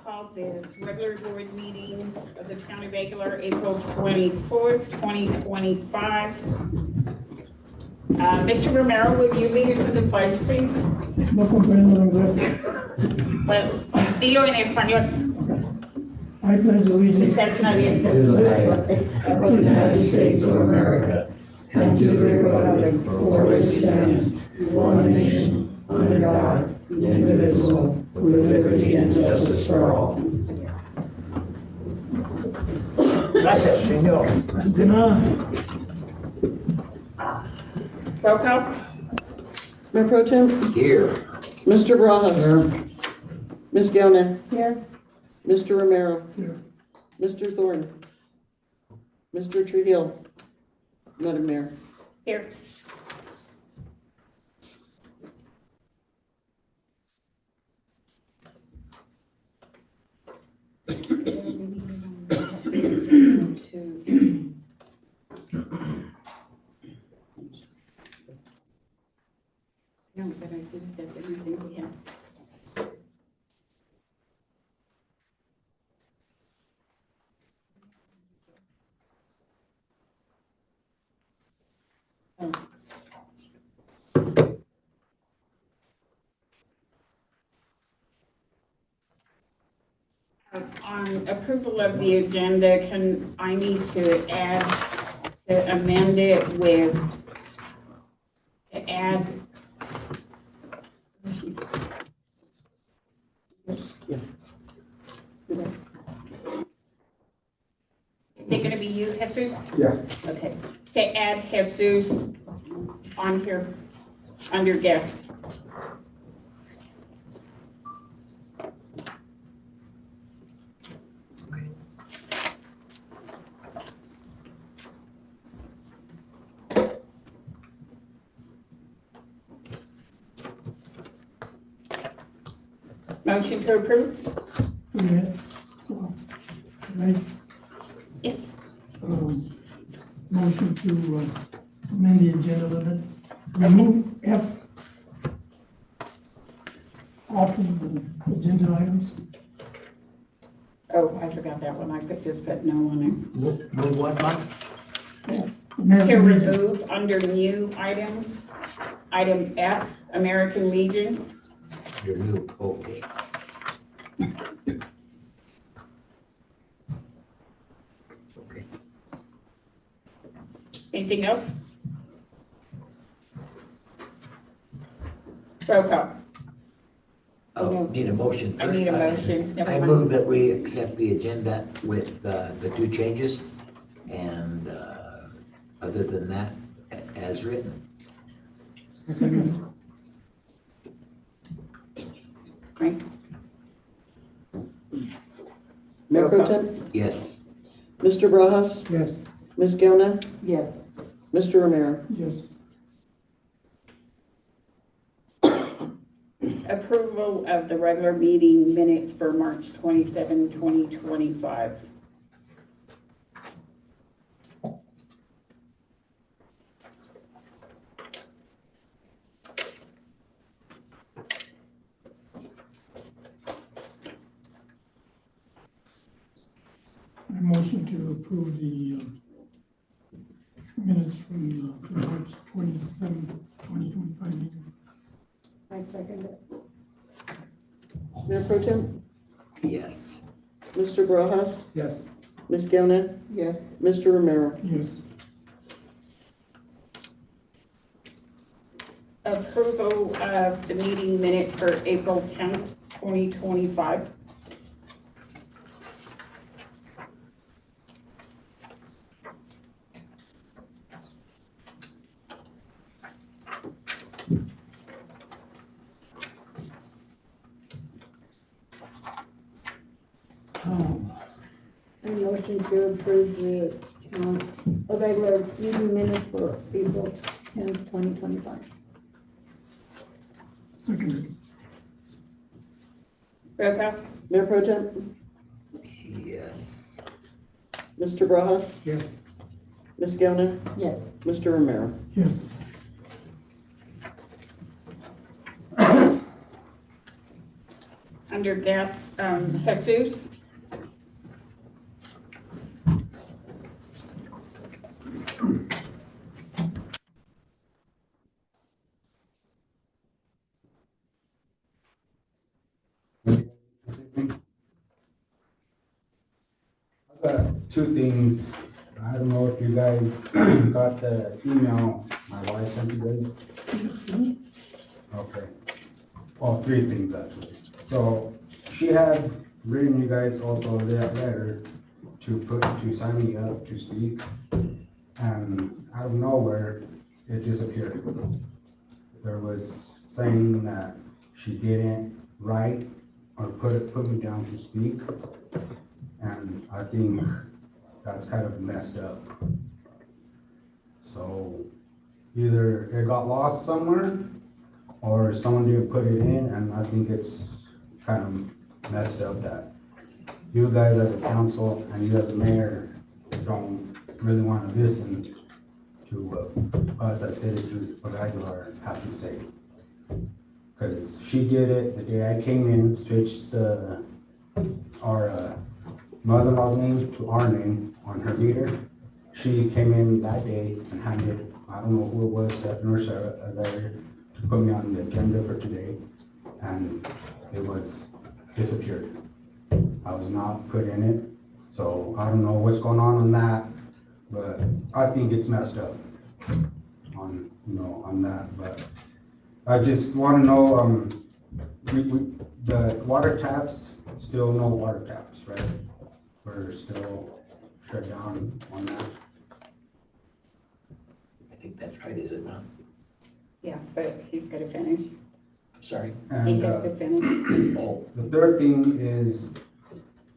call this regular board meeting of the County of Baylor, April 24th, 2025. Mr. Romero, would you lead us in the pledge, please? No comprendo inglés. Well, dilo en español. I pledge allegiance That's not it. To the flag of the United States of America and to the republic for which it stands, one nation, under God, indivisible, with liberty and justice for all. Gracias, señor. de nada. Roll call. Mayor Pro Tem, Here. Mr. Barajas, Ms. Galvin, Here. Mr. Romero, Here. Mr. Thorne, Mr. Trujillo, Madam Mayor. Here. No, but I should have said everything we have. Oh. On approval of the agenda, I need to amend it with, to add. Is it gonna be you, Jesus? Yeah. Okay, to add Jesus on here, under guest. Motion to approve? Okay. Right. Yes. Motion to amend the agenda a little bit. Remove F off of the agenda items. Oh, I forgot that one. I just put no on Move what, Mike? there. To American Legion. remove under new items, item F, American Legion. Your new, okay. Okay. Anything else? Roll call. Oh, need a motion I first. need a motion. Never I mind. move that we accept the agenda with the two changes, and other than that, as written. Second. Right? Mayor Pro Tem, Yes. Mr. Barajas, Yes. Ms. Galvin, Yes. Mr. Romero. Yes. Approval of the regular meeting minutes for March 27, 2025. I motion to approve the minutes from the March 27, 2025 meeting. I second it. Mayor Pro Tem, Yes. Mr. Barajas, Yes. Ms. Galvin, Yes. Mr. Romero. Yes. Approval of the meeting minutes for April 10th, 2025. I motion to approve the regular meeting minutes for April 10th, 2025. Second. Roll call. Mayor Pro Tem, Yes. Mr. Barajas, Yes. Ms. Galvin, Yes. Mr. Romero. Yes. Under gas, Jesus. I've got two things. I don't know if you guys got the email my wife sent you guys. Okay. Well, three things actually. So she had written you guys also that letter to sign me up to speak. And out of nowhere, it disappeared. There was saying that she didn't write or put me down to speak. And I think that's kind of messed up. So either it got lost somewhere or someone didn't put it in, and I think it's kind of messed up that you guys as a council and you as a mayor don't really want to listen to what us as citizens of Aguilar have to say. Because she did it the day I came in, switched our mother-in-law's name to our name on her meter. She came in that day and handed, I don't know who it was, Stephen or Sarah, a letter to put me on the agenda for today, and it was disappeared. I was not put in it, so I don't know what's going on that, but I think it's messed up on, on that, but I just want to know, the water taps, still no water taps, right? We're still shut down on that. I think that's right, is it not? Yeah, but he's got to finish. Sorry. He And has to finish. Oh, the third thing is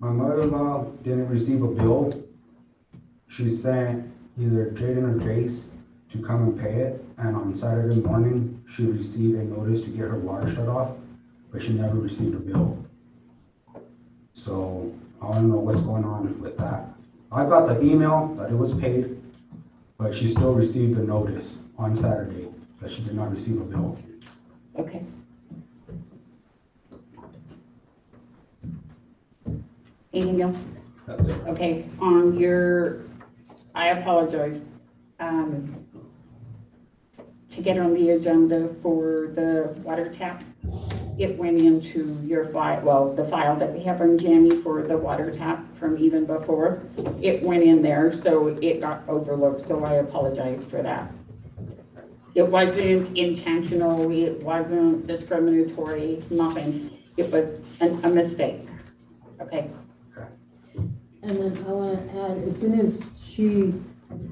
my mother-in-law didn't receive a bill. She sent either Jaden or Jace to come and pay it, and on Saturday morning, she received a notice to get her water shut off, but she never received a bill. So I don't know what's going on with that. I got the email that it was paid, but she still received a notice on Saturday that she did not receive a bill. Okay. Anything else? That's it. Okay, on your, I apologize. To get on the agenda for the water tap, it went into your file, well, the file that we have on Jamie for the water tap from even before. It went in there, so it got overlooked, so I apologize for that. It wasn't intentional, it wasn't discriminatory, nothing. It was a mistake, okay? And then I want to add, as soon as she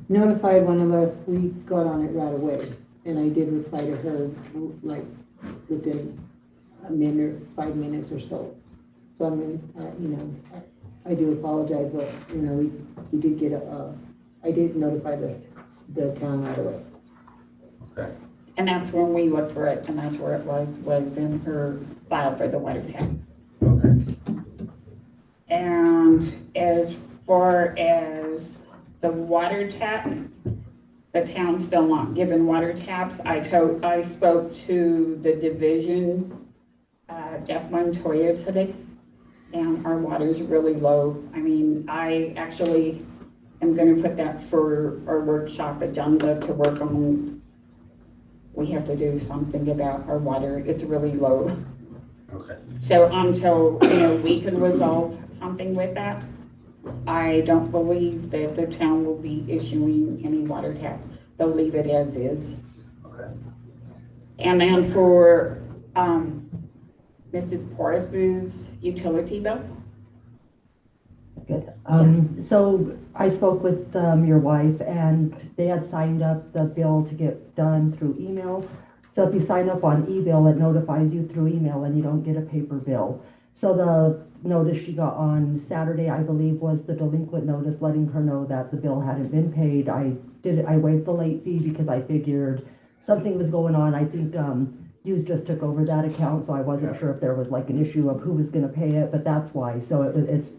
notified one of us, we got on it right away. And I did reply to her, like, within a minute, 5 minutes or so. So I mean, I do apologize, but, we did get I did notify the town right away. Okay. And that's when we looked for it, and that's where it was in her file for the water tap. Okay. And as far as the water tap, the town's still not given water taps. I spoke to the division, Jeff Montoya today, and our water's really low. I mean, I actually am gonna put that for our workshop agenda to work on. We have to do something about our water. It's really low. Okay. So until, we can resolve something with that, I don't believe that the town will be issuing any water taps. They'll leave it as is. Okay. And then for, Mrs. Porris's utility bill, Good. So I spoke with your wife, and they had signed up the bill to get done through email. So if you sign up on e-bill, it notifies you through email and you don't get a paper bill. So the notice she got on Saturday, I believe, was the delinquent notice letting her know that the bill hadn't been paid. I waived the late fee because I figured something was going on. I think Hughes just took over that account, so I wasn't sure if there was like an issue of who was going to pay it, but that's why. So it's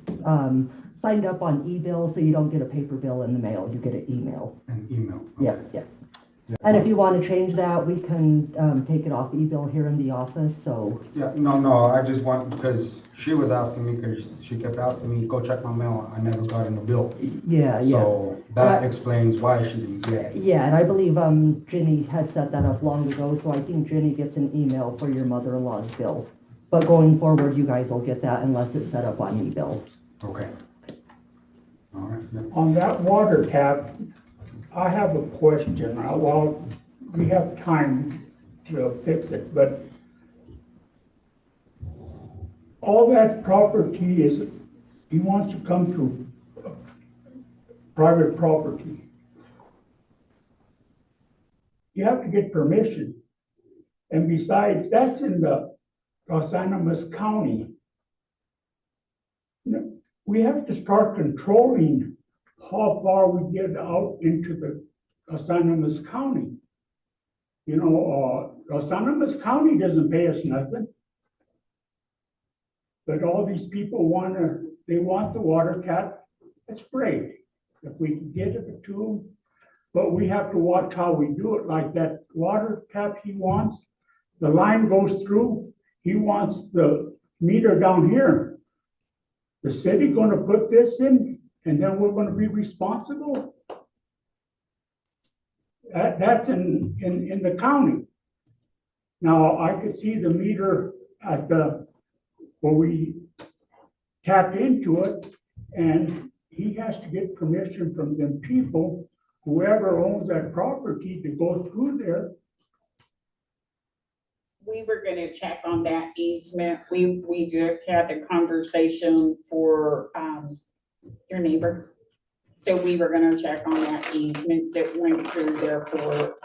signed up on e-bill, so you don't get a paper bill in the mail, you get an email. An email. Yeah, Okay. yeah. And if you want to change that, we can, take it off e-bill here in the office, so. Yeah, no, I just want, because she was asking me, because she kept asking me, go check my mail, I never got in the bill. Yeah. So that Right. explains why she didn't get it. Yeah, and I believe, Ginny had set that up long ago, so I think Ginny gets an email for your mother-in-law's bill. But going forward, you guys will get that unless it's set up on e-bill. Okay. All right, yeah. On that water tap, I have a question. Well, we have time to fix it, but all that property is, he wants to come to private property. You have to get permission. And besides, that's in the Los Animas County. We have to start controlling how far we get out into the Los Animas County. You know, Los Animas County doesn't pay us nothing. But all these people they want the water tap. That's great. If we can get it to them, but we have to watch how we do it. Like that water tap he wants, the line goes through, he wants the meter down here. The city gonna put this in, and then we're gonna be responsible? That's in the county. Now, I could see the meter at where we tap into it, and he has to get permission from them people, whoever owns that property, to go through there. We were gonna check on that easement. We just had the conversation for, your neighbor. So we were gonna check on that easement that went through there for,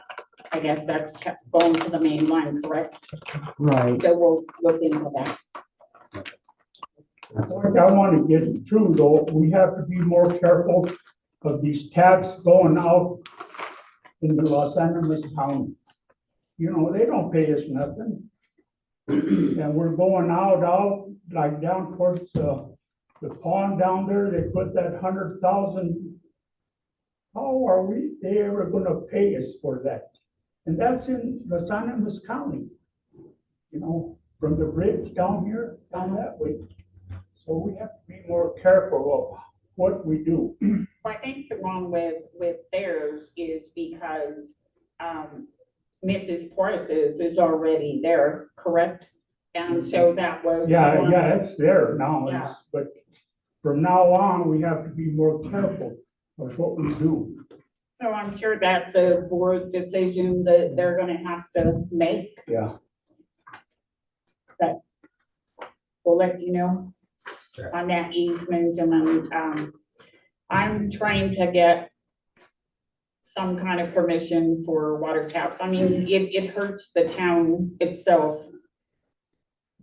I guess that's going to the main line, correct? Right. So we'll look into that. What I want to get through though, we have to be more careful of these taps going out in the Los Animas County. You know, they don't pay us nothing. And we're going out, like down towards, the pond down there, they put that 100,000. How are they ever gonna pay us for that? And that's in Los Animas County. You know, from the bridge down here, down that way. So we have to be more careful of what we do. I think the one with theirs is because, Mrs. Price's is already there, correct? And so that was. Yeah, it's there now, Yeah. but from now on, we have to be more careful of what we do. So I'm sure that's a board decision that they're gonna have to make. Yeah. But we'll let you know Okay. on that easement, and then, I'm trying to get some kind of permission for water taps. I mean, it hurts the town itself.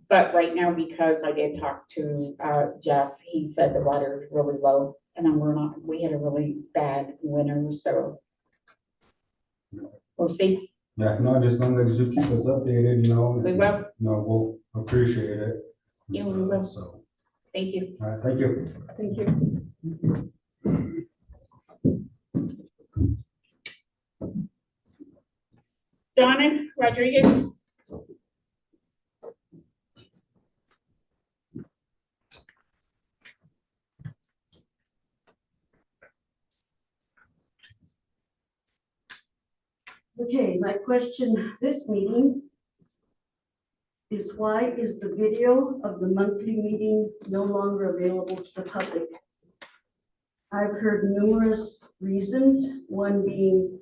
But right now, because I did talk to, Jeff, he said the water is really low, and then we had a really bad winter, so we'll see. Yeah, no, just as long as you keep us updated, you know. We will. No, we'll appreciate it. Yeah, we will. So, Thank you. all right, thank you. Thank you. Donna Rodriguez? Okay, my question this meeting is why is the video of the monthly meeting no longer available to the public? I've heard numerous reasons, one being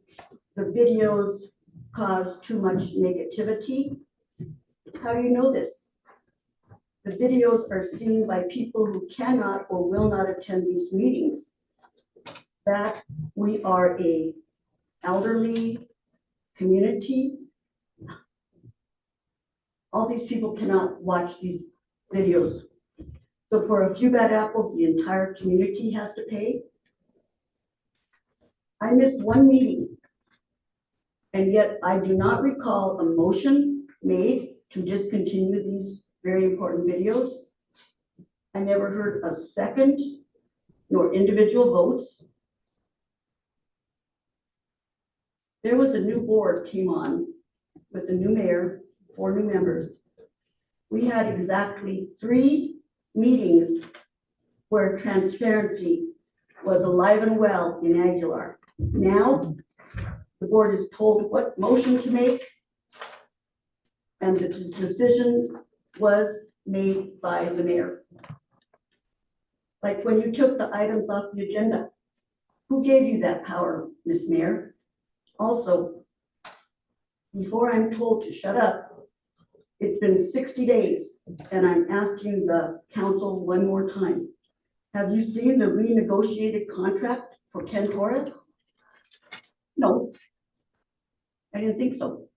the videos cause too much negativity. How do you know this? The videos are seen by people who cannot or will not attend these meetings. That we are a elderly community. All these people cannot watch these videos. So for a few bad apples, the entire community has to pay. I missed one meeting, and yet I do not recall a motion made to discontinue these very important videos. I never heard a second nor individual votes. there was a new board came on with a new mayor, 4 new members. We had exactly 3 meetings where transparency was alive and well in Aguilar. Now, the board is told what motion to make, and the decision was made by the mayor. Like when you took the items off the agenda, who gave you that power, Ms. Mayor? Also, before I'm told to shut up, it's been 60 days, and I'm asking the council one more time. Have you seen the renegotiated contract for Ken Torres? No, I didn't think so.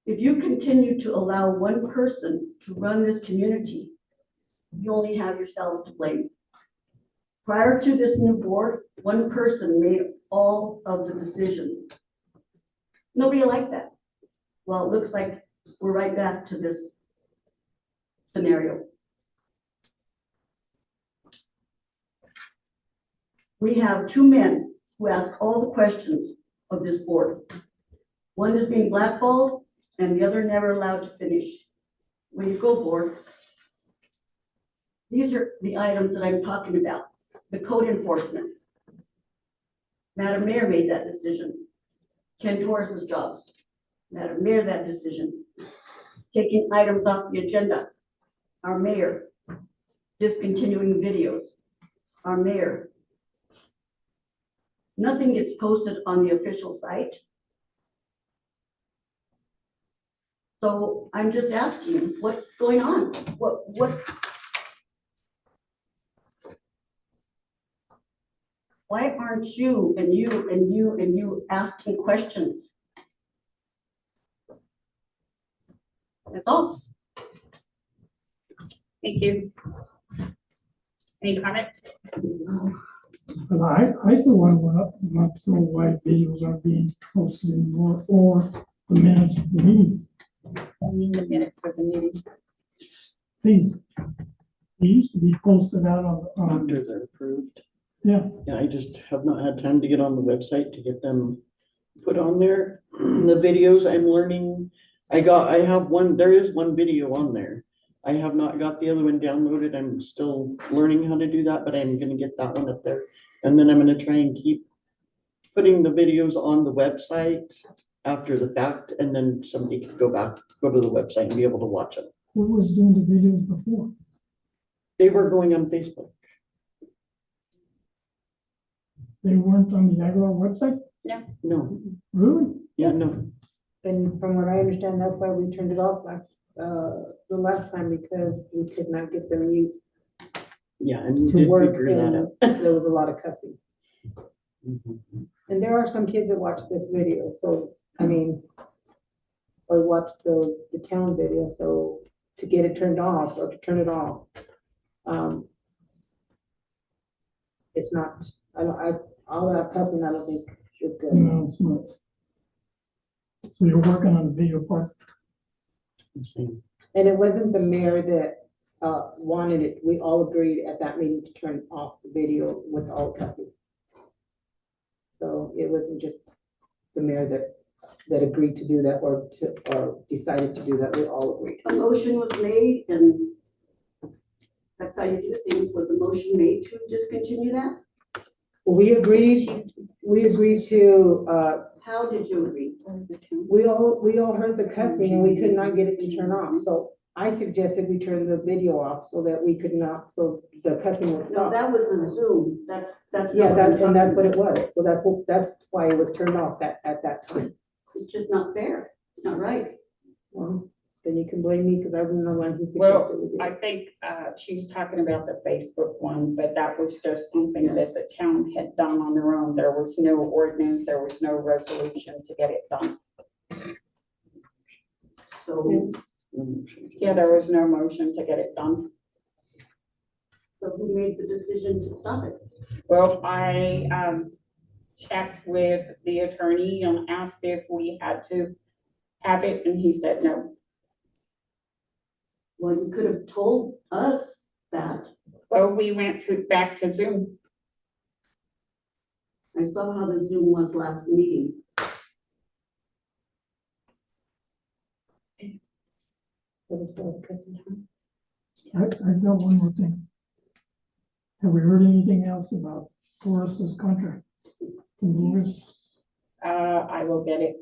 If you continue to allow one person to run this community, you only have yourselves to blame. Prior to this new board, one person made all of the decisions. Nobody liked that. Well, it looks like we're right back to this scenario. We have 2 men who ask all the questions of this board. One is being blackballed and the other never allowed to finish. Where you go, board. These are the items that I'm talking about. The code enforcement. Madam Mayor made that decision. Ken Torres's jobs. Madam Mayor, that decision. Taking items off the agenda. Our mayor. Discontinuing videos. Our mayor. Nothing gets posted on the official site. So I'm just asking, what's going on? What? Why aren't you and you asking questions? That's all. Thank you. Any comments? But I for one want to know why videos are being posted anymore, or the minutes of the meeting. I mean, the minutes of the meeting. Please, they used to be posted out on, After they're approved. yeah, Yeah, I just have not had time to get on the website to get them put on there. The videos I'm learning, there is one video on there. I have not got the other one downloaded. I'm still learning how to do that, but I'm gonna get that one up there. And then I'm gonna try and keep putting the videos on the website after the fact, and then somebody can go to the website and be able to watch them. who was doing the videos before? They were going on Facebook. They weren't on the Aguilar website? No, Really? yeah, no. And from what I understand, that's why we turned it off the last time, because we could not get the mute Yeah, and we to did work, figure that and out. there was a lot of cussing. Mhm. And there are some kids that watch this video, so, I mean, or watch the town video, so to get it turned off or to turn it off, it's not, all that cussing, I don't think is good. No, it's not. So you're working on the video part? Same. And it wasn't the mayor that, wanted it, we all agreed at that meeting to turn off the video with all cussing. So it wasn't just the mayor that agreed to do that or decided to do that, we all agreed. A motion was made, and that's how you do things. Was a motion made to discontinue that? We agreed to, How did you agree? we all heard the cussing and we could not get it to turn off, so I suggested we turn the video off so that we could not, so the cussing would No, stop. that was a Zoom. That's. Yeah, not what I'm and that's what talking it was, so that's why it was turned off at that time. about. It's just not fair. It's not right. Well, then you can blame me, because I wasn't the one who Well, suggested we do I it. think she's talking about the Facebook one, but that was just something that the town had done on their own. There was no ordinance, there was no resolution to get it done. So, Yeah, there was no motion to get it done. so who made the decision to stop it? Well, I checked with the attorney and asked if we had to have it, and he said no. Well, you could have told us that. Well, we went back to Zoom. I saw how the Zoom was last meeting. I've got one more thing. Have we heard anything else about Forrest's contract? I will get it.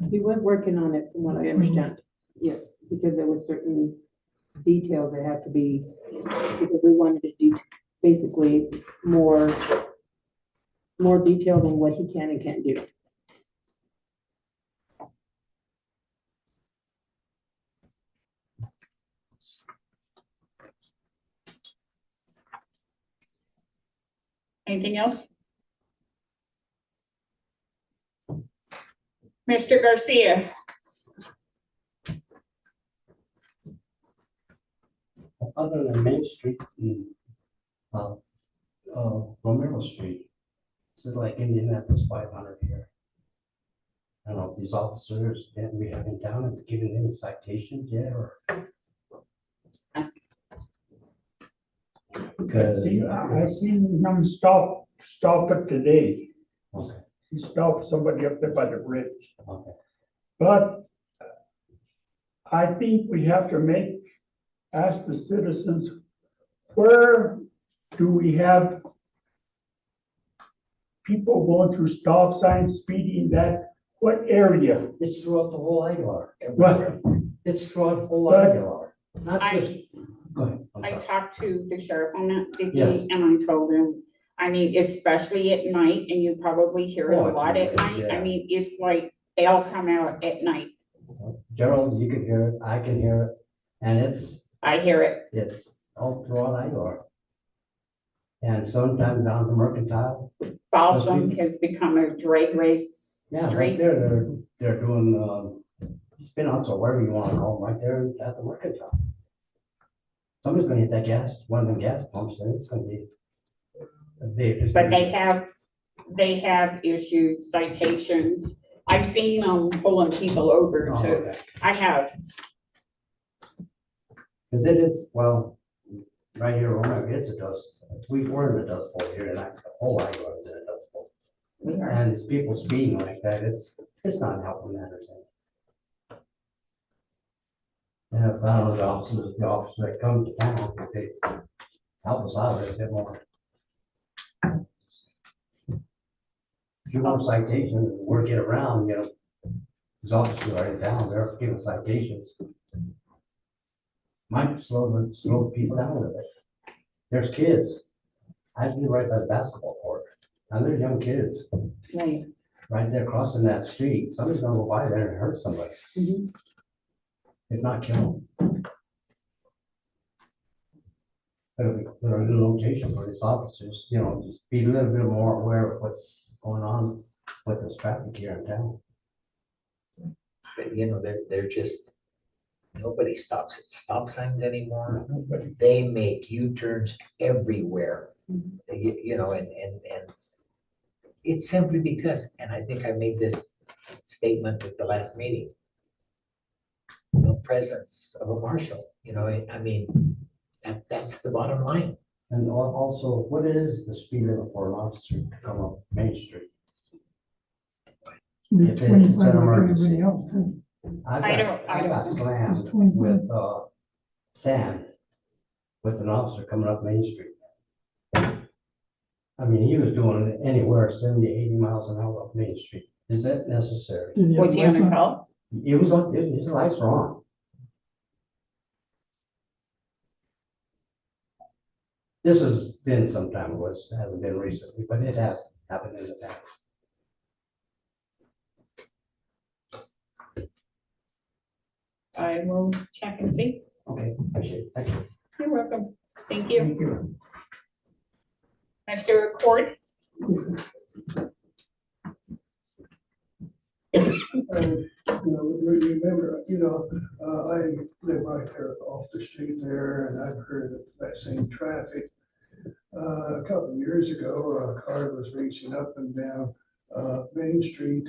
We were working on it from what I understand. Yes, because there were certain details that had to be, because we wanted to do basically more detail than what he can and can't do. Anything else? Mr. Garcia? Other than Main Street and, Romero Street, it's like Indianapolis 500 here. I don't know if these officers that we have in town have given any citations yet, or. Because, I seen him stop it today. okay, He stopped somebody up there by the bridge. okay. But I think we have to ask the citizens, where do we have people going through stop signs, speeding, what area? It's throughout the whole Aguilar. Well, It's throughout the whole But- Aguilar. Not just, go ahead. I'm I sorry. talked to the sheriff on that, Yes. Vicky, and I told him, I mean, especially at night, and you probably hear it Oh, a it's lot at really- night. I yeah. mean, it's like, they all come out at night. Gerald, you can hear it, I can hear it, and I hear it. it's all throughout Aguilar. And sometimes down to Mercantile, Balsam has become a drag race yeah, right street. there, they're doing, spin outs or whatever you want to call them, right there at the Mercantile. Somebody's gonna hit that one of them gas pumps, and it's gonna be. But they have issued citations. I've seen them pulling people over Oh, too. okay. I have. Cause it is, well, right here, Roanoke, it's a dust, we're in a dust bowl here, and the whole Iowa is in a dust bowl. And it's people speeding like that, it's not helping matters. And if I don't know, the officers that come to town, if they help us out a bit more. If you want citations, work it around, these officers are in town, they're giving citations. Might slow people down a little bit. There's kids. I live right by the basketball court, and they're young kids, Right. right there crossing that street. Somebody's gonna go by there and hurt somebody. Mhm. If not kill them. Put a little notation for these officers, just be a little bit more aware of what's going on with this traffic here in town. But they're just, nobody stops at stop signs anymore, but they make U-turns everywhere. And it's simply because, and I think I made this statement at the last meeting. No presence of a marshal, I mean, that's the bottom line. And also, what is the speed limit for an officer to come up Main Street? Be If it's an 25 like emergency. everybody else, too. I got slammed It's 25. with, sand with an officer coming up Main Street. I mean, he was doing anywhere 70, 80 miles an hour up Main Street. Is that necessary? Did you Was he on have a lights call? It was on, his lights were on. This has been some time ago, it hasn't been recently, but it has happened in the past. I will check and see. Okay, appreciate it, thank you. You're welcome. Thank you. thank you. Mr. Accord? Remember, I live right there off the street there, and I've heard of that same traffic. A couple of years ago, a car was racing up and down Main Street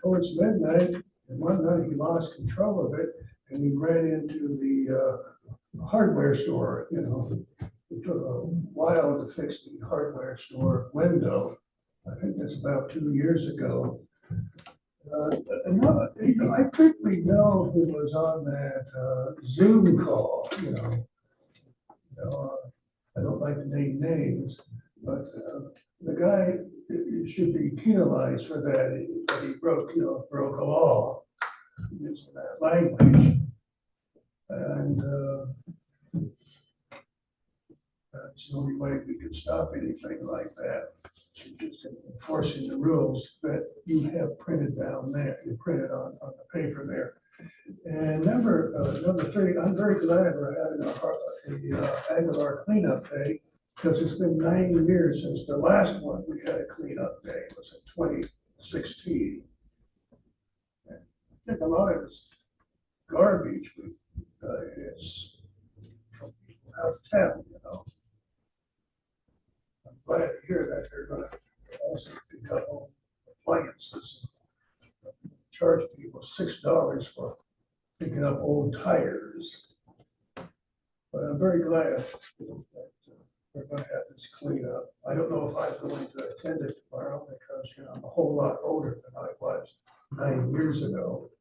towards midnight, and one night he lost control of it, and he ran into the hardware store, It took a while to fix the hardware store window. I think that's about 2 years ago. No, I think we know who was on that Zoom call, I don't like to name names, but the guy should be penalized for that. He broke a law using that language. And that's the only way we could stop anything like that. Just enforcing the rules that you have printed down there, you printed on the paper there. And number three, I'm very glad we're having a Aguilar cleanup day, because it's been 9 years since the last one we had a cleanup day. It was in 2016. I think a lot of it's garbage, but it's from people out of town, I'm glad to hear that they're gonna also pick up on appliances. Charge people $6 for picking up old tires. But I'm very glad that we're gonna have this cleanup. I don't know if I'm going to attend it tomorrow, because, I'm a whole lot older than I was 9 years ago.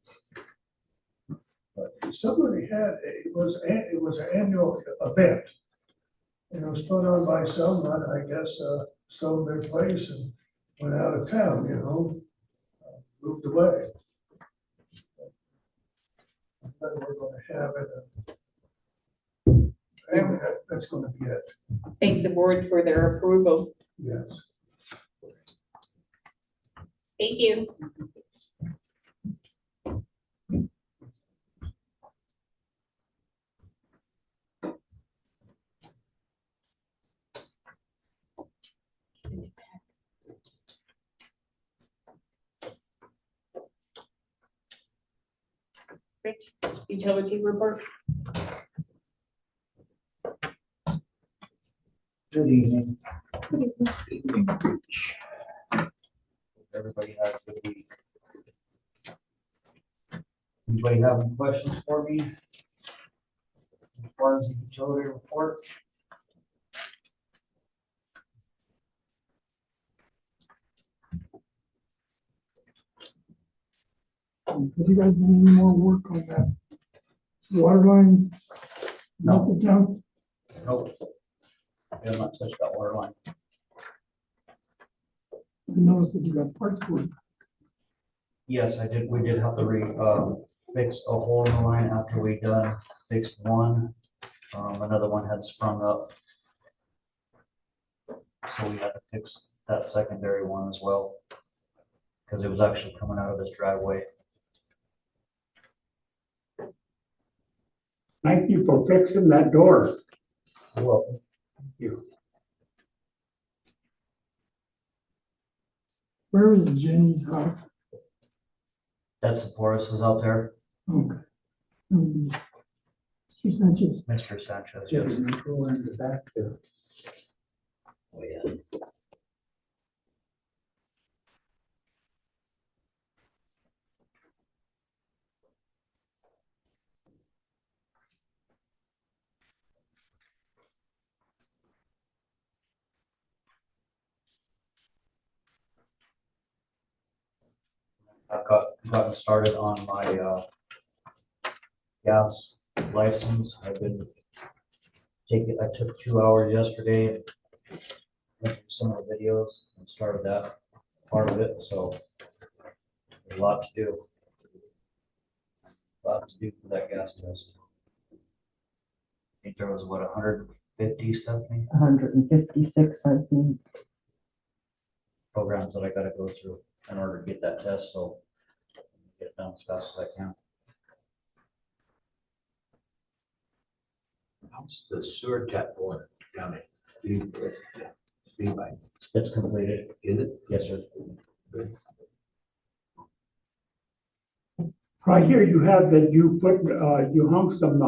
But somebody it was an annual event. It was put on by someone, I guess, sold their place and went out of town, moved away. But we're gonna have it. And that's gonna be it, Thank the board for their approval. yes. Thank you. Rich, utility report. Good evening. Everybody has a good week. Anybody have any questions for me? As far as the utility report? Have you guys done any more work on that water line? No. Up and down? Nope. I have not touched that water line. I noticed that you got parts for it. Yes, I did. We did have to fix a hole in the line after we fixed one. Another one had sprung up. So we had to fix that secondary one as well, because it was actually coming out of this driveway. Thank you for fixing that door. You're welcome. Where is Jenny's house? That's the Porus was out there, Okay. Mr. Sanchez. Mr. Sanchez. Just Yes. go in the back there. Oh, yeah. I've gotten started on my gas license. I took 2 hours yesterday, went through some of the videos and started that part of it, so there's a lot to do. A lot to do for that gas test. I think there was, what, 150, Stephanie, 156, I think. programs that I gotta go through in order to get that test, so get it done as fast as I can. How's the sewer tap going down at Speed Line? It's completed. Is it? Yes, sir. Right here, you have that you hung some,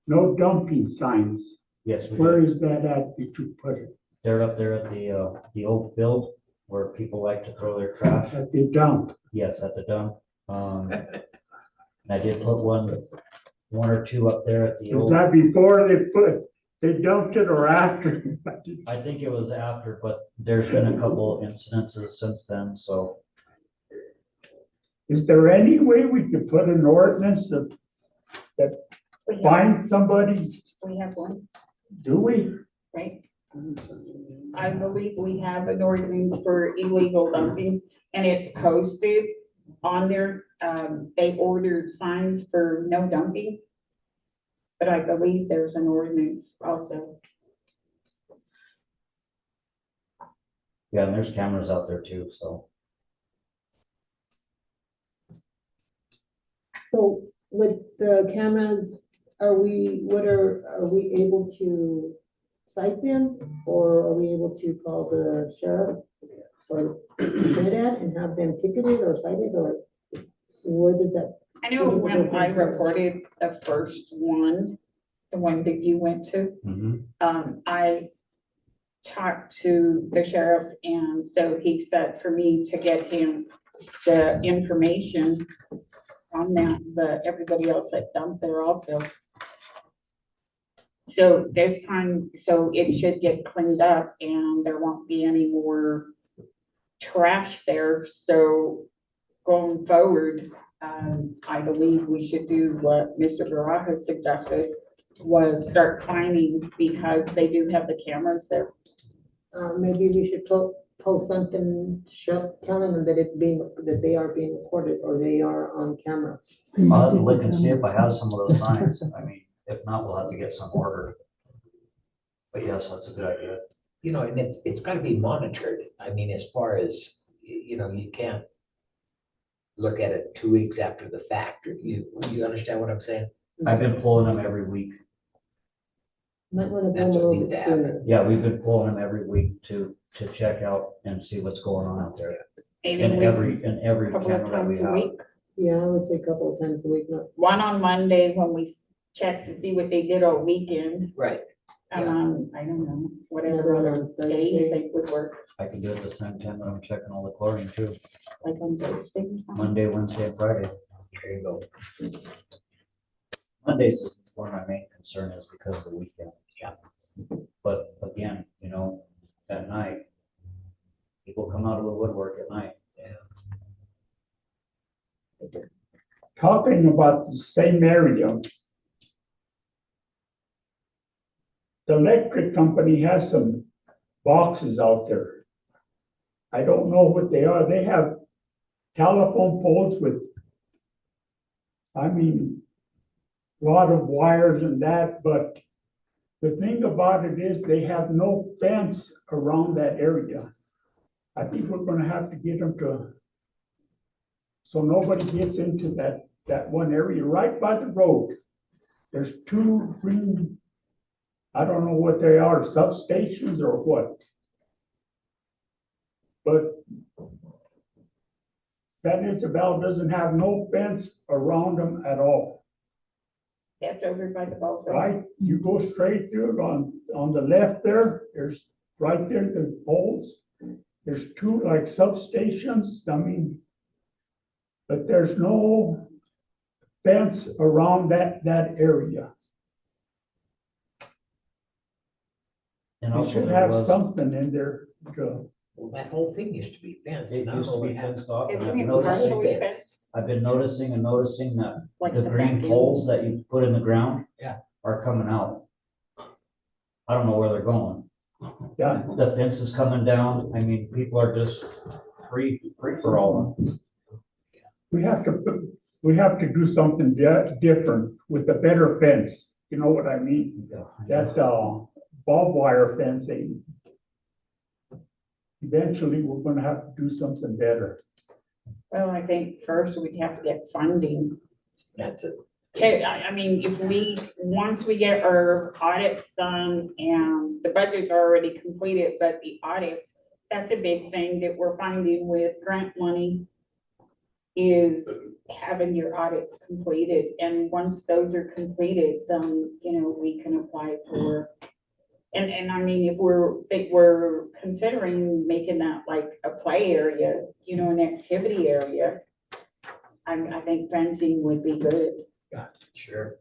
no dumping signs. Yes, we Where did. is that at? Did you put it? They're up there at the old field where people like to throw their trash. At the dump? Yes, at the dump. And I did put one or two up there at the Is old. that before they dumped it or after? I think it was after, but there's been a couple incidences since then, so Is there any way we could put an ordinance that We have, find somebody? we have one, Do we? right? I believe we have an ordinance for illegal dumping, and it's posted on there. They ordered signs for no dumping. But I believe there's an ordinance also. Yeah, and there's cameras out there too, so. So with the cameras, are we able to cite them? Or are we able to call the sheriff or get at and have them ticketed or cited, or where did that? I know when I reported the first one, the one that you went to, I talked to the sheriff, and so he said for me to get him the information on that, but everybody else had dumped there also. So this time, so it should get cleaned up and there won't be any more trash there. So going forward, I believe we should do what Mr. Baraja suggested, was start fining, because they do have the cameras there. Maybe we should post something, telling them that they are being recorded or they are on camera. I'll have to look and see if I have some of those signs. I mean, if not, we'll have to get some ordered. But yes, that's a good idea. You know, and it's gotta be monitored. I mean, as far as, you know, you can't look at it 2 weeks after the fact. Or you understand what I'm saying? I've been pulling them every week. Might want to That's go a what little needs bit to happen. sooner. Yeah, we've been pulling them every week to check out and see what's going on out there. Maybe In we- every couple camera of that we times a have. week. Yeah, I would say a couple of times a week, not. One on Monday when we check to see what they did all weekend. Right. And I don't know, Another whatever one other on day you Thursday. think would work, I can do it the same time that I'm checking all the chlorine too. like on Thursday or something. Monday, Wednesday, and Friday. There you go. Mondays is where my main concern is because of the weekend. Yeah. But again, you know, at night, people come out of the woodwork at night. Talking about the same area. The electric company has some boxes out there. I don't know what they are. They have telephone poles with, I mean, a lot of wires and that, but the thing about it is they have no fence around that area. I think we're gonna have to get them to, so nobody gets into that one area right by the road. There's 2 green, I don't know what they are, substations or what. But San Isabel doesn't have no fence around them at all, That's over by the ball field. right? You go straight through it on the left there, there's right there, the poles. There's 2 like substations, I mean, but there's no fence around that area. And You also should there have was, something in there to, Well, that whole thing used to be fenced. it and I don't used know to what be happened. fenced off. And Isn't I've it noticed, partially fence. fenced? I've been noticing that Like the the green back end? poles that you put in the ground. Yeah. Are coming out. I don't know where they're going. yeah, The fence is coming down. I mean, people are just free for all. we have to do something different with a better fence, you know what I mean? That, barbed wire fencing. Eventually, we're gonna have to do something better. Well, I think first we'd have to get funding. That's it. Okay, I mean, once we get our audits done and the budget's already completed, but the audits, that's a big thing that we're finding with grant money is having your audits completed. And once those are completed, then, you know, we can apply for. And I mean, if we're considering making that like a play area, you know, an activity area, I think fencing would be good. Sure.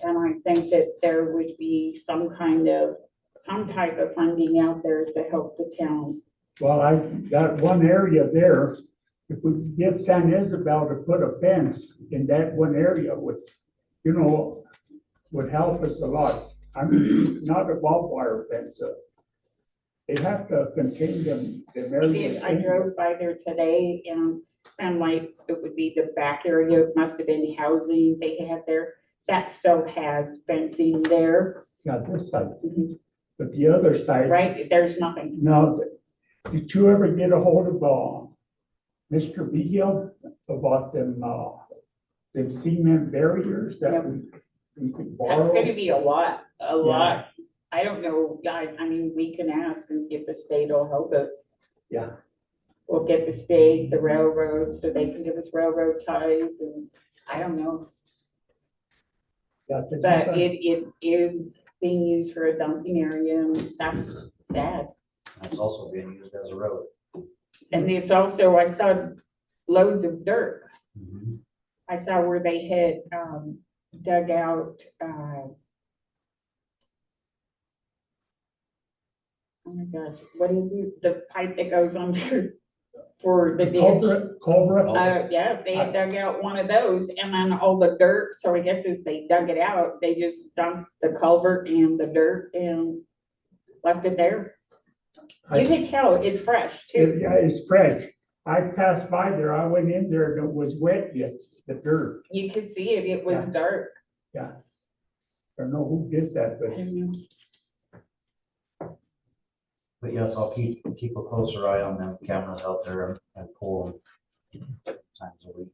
And I think that there would be some type of funding out there to help the town. Well, that one area there if we could get San Isabel to put a fence in that one area would, you know, would help us a lot. I mean, not a barbed wire fence. They have to contain them areas. I drove by there today and like, it would be the back area, it must have been housing they had there. That still has fencing there, Yeah, this side, but the other side. right? There's nothing. Now, did you ever get a hold of, Mr. Beal about them cement barriers that we could That's borrow? gonna be a lot. I don't know, I mean, we can ask and see if the state will help us. Yeah. We'll get the state, the railroad, so they can give us railroad ties and I don't know. Yeah, But it is being used for a dumping area and that's sad. It's also being used as a road. And it's also, I saw loads of dirt. Mhm. I saw where they had dug out, oh my gosh, what is it? The pipe that goes under for the ditch. Culvert, Yeah, they had dug out one of those and then all the dirt, so I guess as they dug it out, they just dumped the culvert and the dirt and left it there. You can tell it's fresh too. yeah, it's fresh. I passed by there, I went in there and it was wet yet, the dirt. You could see it, it was Yeah. dark. Yeah. Don't know who did that, but But yes, I'll keep a closer eye on them cameras out there and pull them times a week.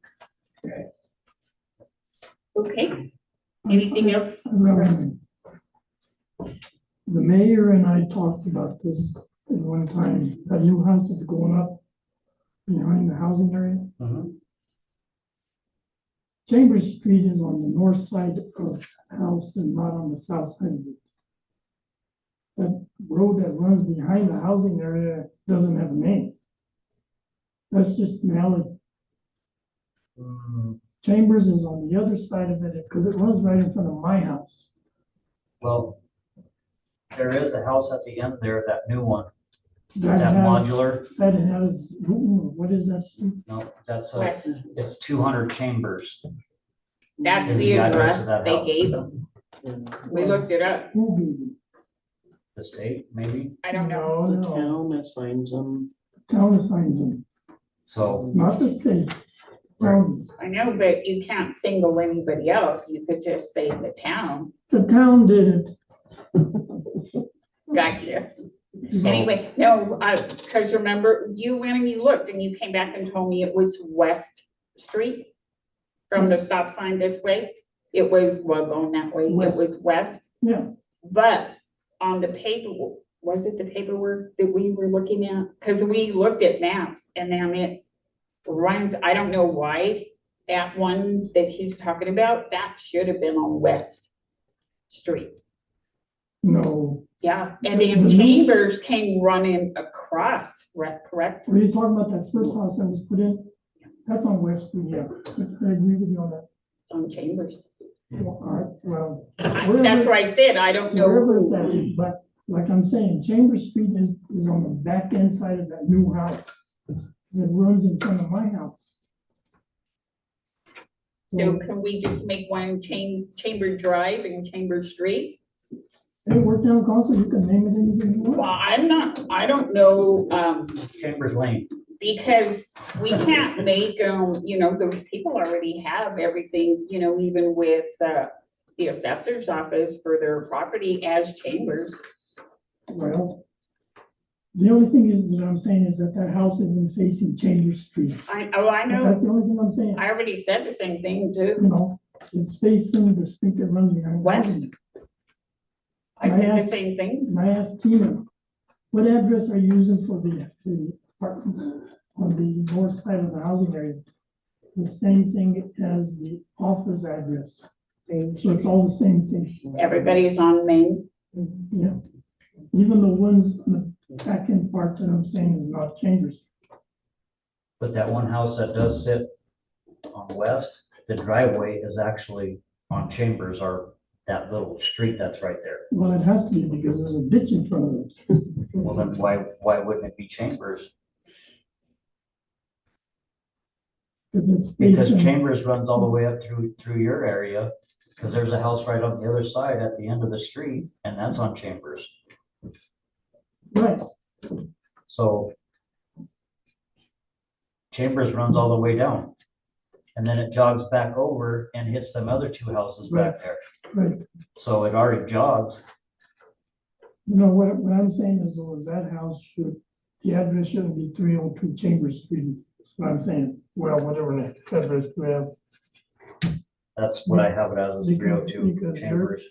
Okay, anything else? The mayor and I talked about this at one time, that new house is going up behind the housing area. Mhm. Chambers Street is on the north side of the house and not on the south side of it. That road that runs behind the housing area doesn't have a name. That's just an alley. Mm, Chambers is on the other side of it, because it runs right in front of my house. Well, there is a house at the end there, that new one, That that has, modular. that has, what is that street? No, that's West. it's 200 Chambers. That's Is the the address of address that they house. gave them. We looked it up. Who gave it? The state, maybe. I don't know. The No, town assigns them. town assigns them, So not the state. Town. I know, but you can't single anybody out. You could just say the town. The town did it. Gotcha. Anyway, no, because remember, you went and you looked and you came back and told me it was West Street from the stop sign this way. It was, well, going that way, it West. was west. Yeah. But on the paper, was it the paperwork that we were looking at? Because we looked at maps and then it runs, I don't know why, that one that he's talking about, that should have been on West Street. No, Yeah, and then Chambers came running across, correct? were you talking about that first house that was put in? That's on West Street, yeah. I agree with you on that. On Chambers. Well, all right, well, That's why I said, I don't know. wherever it's who. at, but like I'm saying, Chambers Street is on the back end side of that new house. It runs in front of my house. So can we just make one Chamber Drive and Chamber Street? Hey, work town council, you can name it anything you Well, want. I don't know, Chambers Lane. because we can't make, those people already have everything, even with, the assessor's office for their property as Chambers. Well, the only thing is that I'm saying is that that house isn't facing Chambers Street. I That's know, the only thing I'm saying. I already said the same thing too. You know, it's facing the street that runs behind. West. I said the same thing. And I asked Tina, what address are you using for the apartments on the north side of the housing area? The same thing as the office address. So it's all the same thing. Everybody's on Main. Yeah. Even the ones in the back end part that I'm saying is not Chambers. But that one house that does sit on West, the driveway is actually on Chambers, or that little street that's right there. Well, it has to be because there's a ditch in front of it. Well, then why wouldn't it be Chambers? Cause it's Because facing, Chambers runs all the way up through your area, because there's a house right on the other side at the end of the street, and that's on Chambers. right, So Chambers runs all the way down. And then it jogs back over and hits them other two houses back there. right. So it already jogs. You know, what I'm saying is, was that house should, the address shouldn't be 302 Chambers Street. That's what I'm saying. Well, whatever the address we have, That's what I have it as, is Because- 302 because Chambers.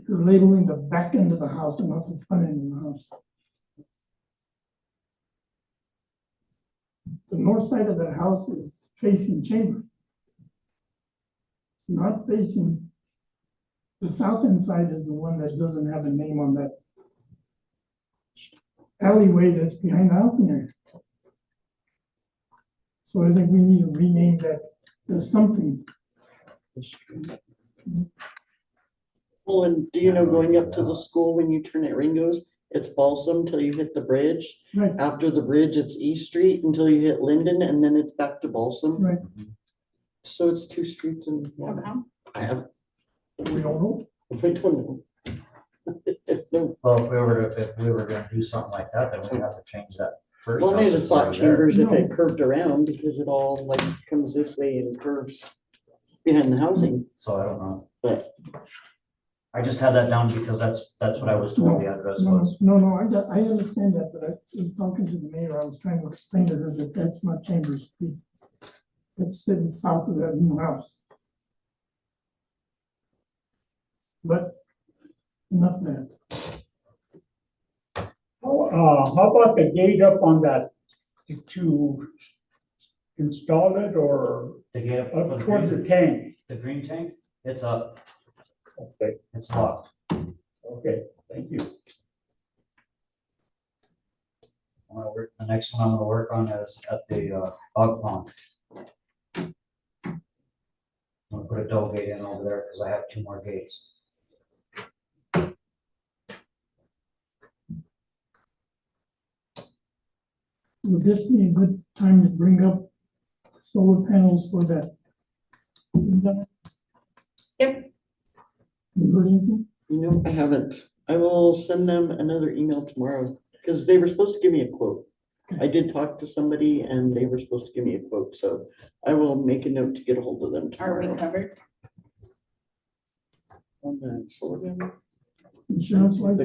you're labeling the back end of the house and not the front end of the house. The north side of the house is facing Chambers. Not facing, the south end side is the one that doesn't have a name on that alleyway that's behind the housing area. So I think we need to rename that, there's something. Well, and do you know, going up to the school, when you turn at Ringo's, it's Balsam till you hit the bridge. Right, After the bridge, it's East Street until you hit Linden, and then it's back to Balsam. right, So it's two streets and How come? I have, we don't know. I don't know. No, Well, if we were gonna do something like that, then we'd have to change that first. well, I house just that's thought already there. Chambers, if it No. curved around, because it all like comes this way and curves behind the housing, So I don't know. but I just had that down because that's what I was told the address No, was. no, I understand that, but I was talking to the mayor, I was trying to explain to her that that's not Chambers Street. It's sitting south of that new house. But enough of that. How about the gate up on that, to install it or To get up up for towards the tank? the green tank, it's up, Okay, it's locked. okay, thank you. The next one I'm gonna work on is at the hog pond. I'm gonna put a double gate in over there because I have 2 more gates. Would this be a good time to bring up solar panels for that? Yep. You heard anything? you know, I haven't. I will send them another email tomorrow, because they were supposed to give me a quote. I did talk to somebody and they were supposed to give me a quote, so I will make a note to get a hold of them Are we tomorrow. covered? On the solar panel. Insurance wise?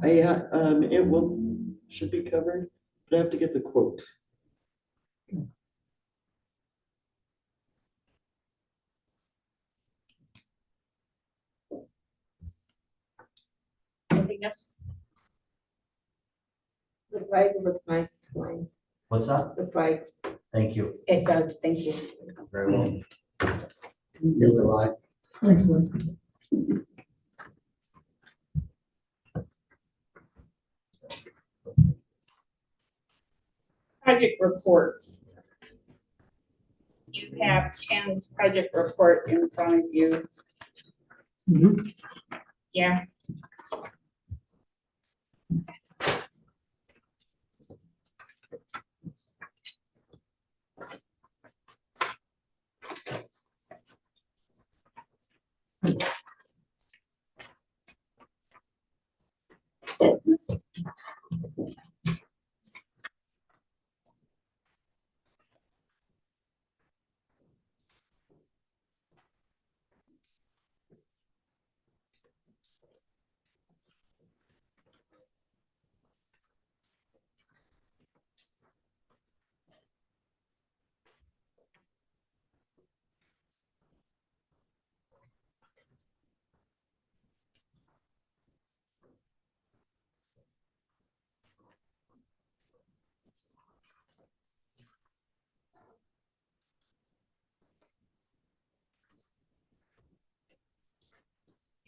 It will, should be covered, but I have to get the quote. Anything else? The flag looks nice, flying, What's that? the flag. Thank you. It does, thank you. Very well. It's a lot. Thanks, Mike. Project report. You have Ken's project report in front of you. Mhm. Yeah.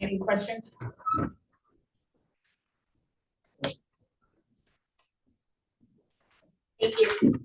Any questions? Thank you.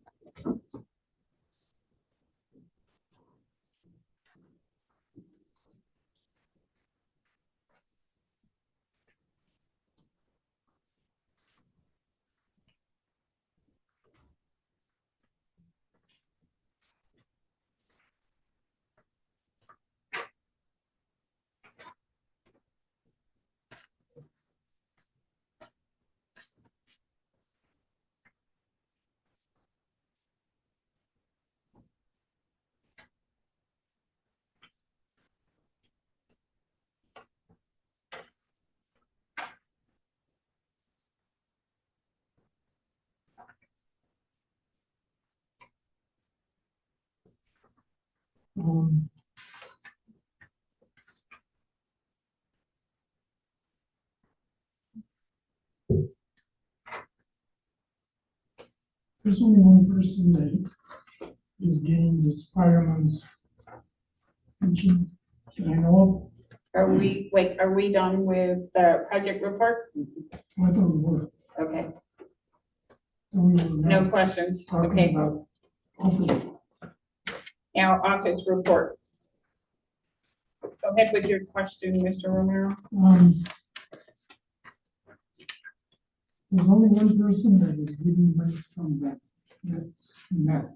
Um, There's only one person that is getting this fireman's pension that I know Are we done with the project report? of. I thought we were. Okay, We were no not questions, talking okay. about office. Now, office report. Go ahead with your question, Mr. Romero. There's only one person that is getting money from that, that's Matt.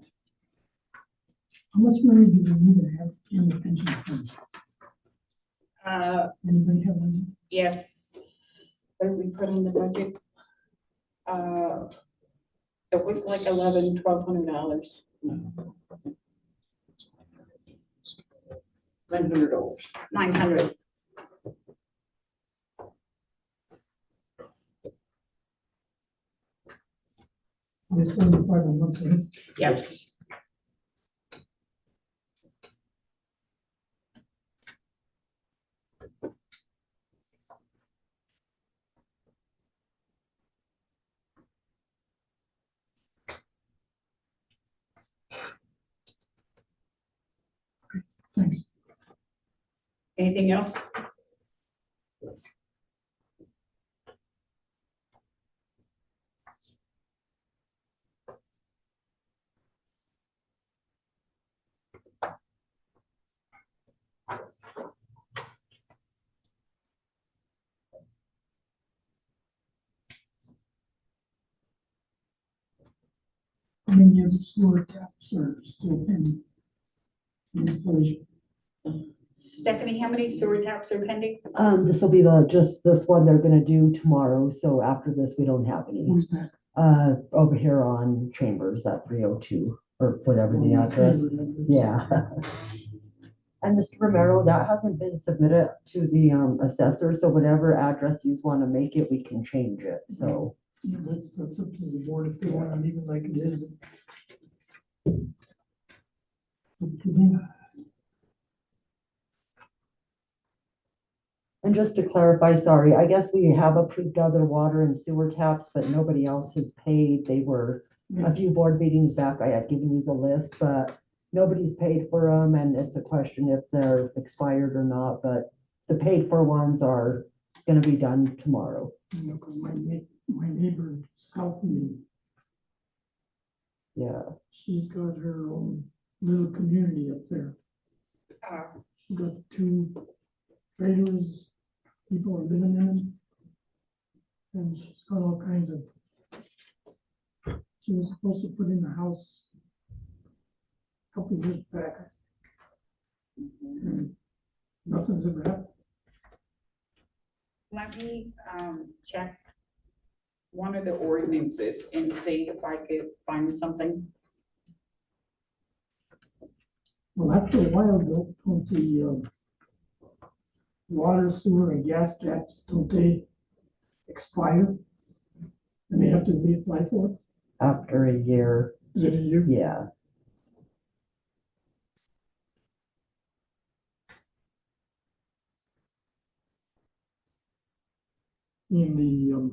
How much money do we need to have in the pension fund? Anybody have any? Yes, what did we put in the budget? It was like $1,200. $900. 900. It's 75 a month, right? Yes. Thanks. Anything else? How many of the sewer taps are still pending installation? Stephanie, how many sewer taps are pending? This will be just this one they're gonna do tomorrow, so after this, we don't have any. Who's that? Over here on Chambers at 302, or whatever the address. Yeah. And Mr. Romero, that hasn't been submitted to the assessor, so whatever address you want to make it, we can change it, so. Yeah, that's up to the board if they want to leave it like it is. Up to them. And just to clarify, sorry, I guess we have approved other water and sewer taps, but nobody else has paid. They were a few board meetings back, I had given you the list, but nobody's paid for them, and it's a question if they're expired or not, but the paid for ones are gonna be done tomorrow. You know, 'cause my neighbor south of me, Yeah, she's got her own little community up there. She got 2 trailers, people are living in them. And she's got all kinds of. She was supposed to put in the house a couple of years back. And nothing's ever happened. Let me check one of the ordinances and see if I could find something. Well, after a while, don't the water, sewer, and gas taps, don't they expire? And they have to reapply for it? after a year, Is it a year? yeah. In the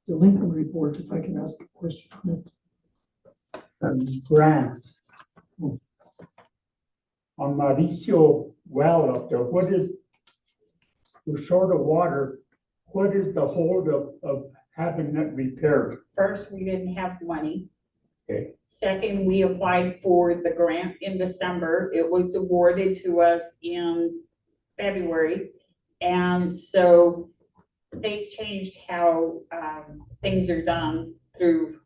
delinquent report, if I can ask a question on it. Grants. On Mauricio well up there, what is, we're short of water, what is the hold of having that repaired? First, we didn't have money. Okay. Second, we applied for the grant in December. It was awarded to us in February. And so they've changed how things are done through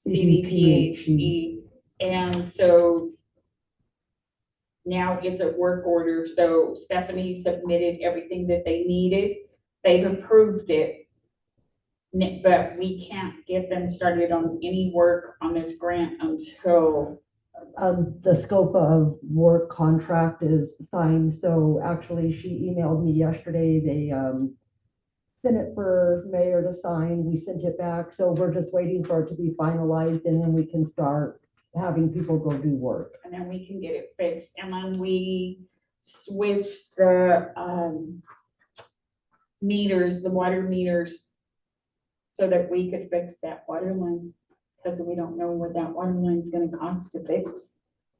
CDPHE. And so now it's a work order. So Stephanie submitted everything that they needed. They've approved it. But we can't get them started on any work on this grant until The scope of work contract is signed, so actually she emailed me yesterday, they sent it for mayor to sign, we sent it back, so we're just waiting for it to be finalized and then we can start having people go do work. and then we can get it fixed. And then we switch the, meters, the water meters, so that we could fix that water line, because we don't know what that water line's gonna cost to fix,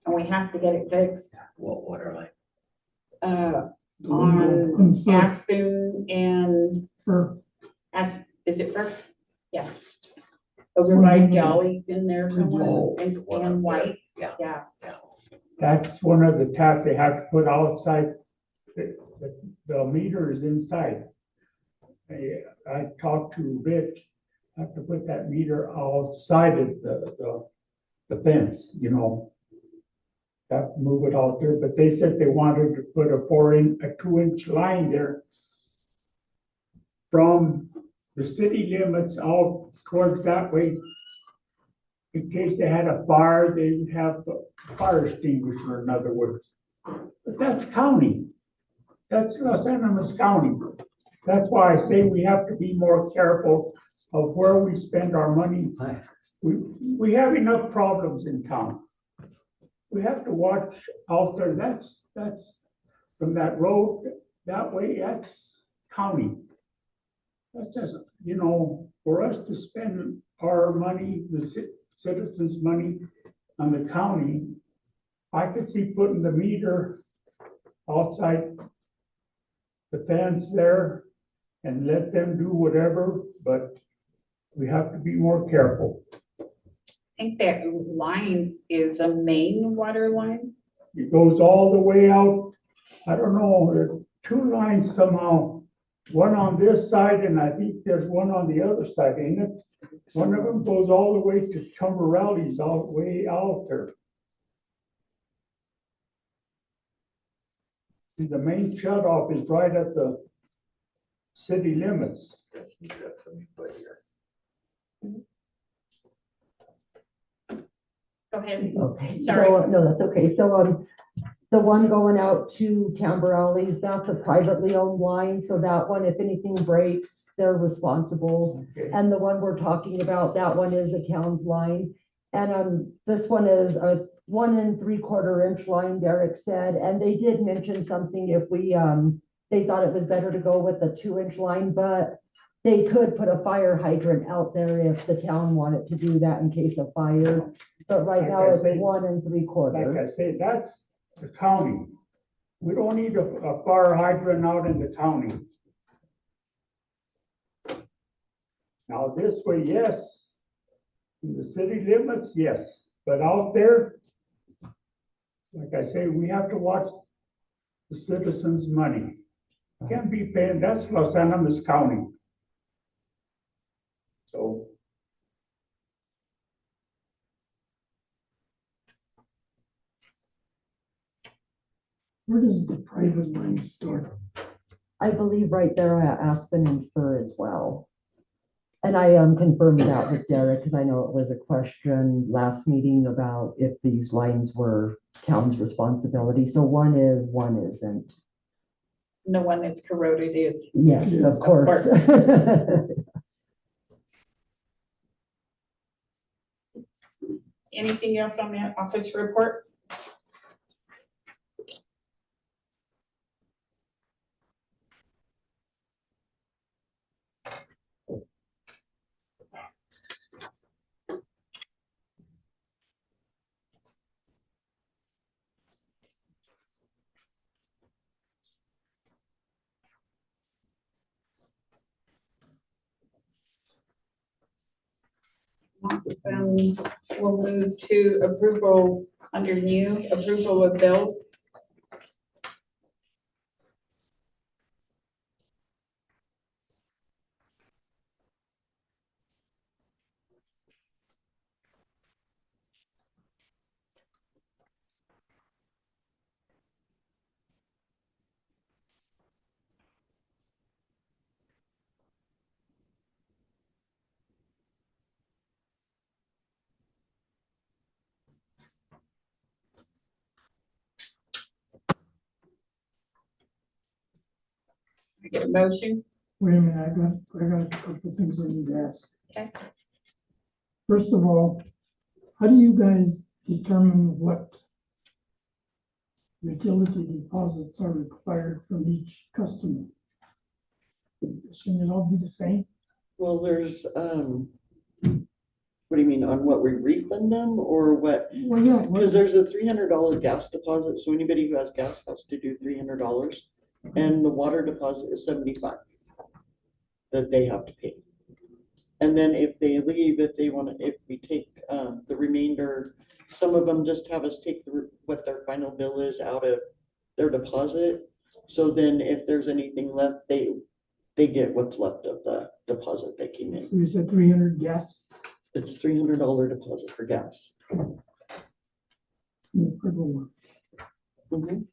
and we have to get it fixed. What water line? On Aspen and For is it Firk? Yeah. Over by Jolly's in there somewhere, and White, Yeah. yeah. that's one of the taps they have to put outside. The meter is inside. I talked to Rich, have to put that meter outside of the fence, you know. Have to move it out there, but they said they wanted to put a 2-inch line there from the city limits out towards that way. In case they had a fire, they would have a fire extinguisher, in other words. But that's county. That's Los Animas County. That's why I say we have to be more careful of where we spend our money. We have enough problems in town. We have to watch out there. That's from that road that way, that's county. That's just, you know, for us to spend our money, the citizens' money on the county, I could see putting the meter outside the fence there and let them do whatever, but we have to be more careful. I think that line is a main water line. It goes all the way out. I don't know, there are 2 lines somehow. One on this side and I think there's one on the other side, ain't it? One of them goes all the way to Tumbarelli's, all the way out there. See, the main shut off is right at the city limits. Go ahead. Okay, Sorry. so, no, that's okay. So, the one going out to Tamborelli's, that's a privately owned line, so that one, if anything breaks, they're responsible. Okay. And the one we're talking about, that one is a town's line. And, this one is a 1 3/4 inch line, Derek said, and they did mention something if we, they thought it was better to go with a 2-inch line, but they could put a fire hydrant out there if the town wanted to do that in case of fire. But right Like now I it's say- 1 Like 3/4. I say, that's the county. We don't need a fire hydrant out in the county. Now, this way, yes. In the city limits, yes, but out there, like I say, we have to watch the citizens' money. Can't be paying, that's Los Animas County. So. Where does the private line start? I believe right there at Aspen and Fur as well. And I confirmed that with Derek, because I know it was a question last meeting about if these lines were town's responsibility. So one is, one isn't. And the one that's corroded is. Yes, Yes, of of course. Anything else on that office report? We'll move to approval under new, approval of bills. I get a motion. Wait a minute, I got a couple of things I need to ask. Okay. First of all, how do you guys determine what utility deposits are required from each customer? Shouldn't it all be the same? Well, there's, what do you mean, on what we refund them or what? Well, yeah, Because there's a $300 gas deposit, so anybody who has gas has to do $300. And the water deposit is 75 that they have to pay. And then if they leave, if they want to, if we take the remainder, some of them just have us take what their final bill is out of their deposit. So then if there's anything left, they get what's left of the deposit that came in. so you said 300 gas It's $300 deposit for gas. for the one. Mhm.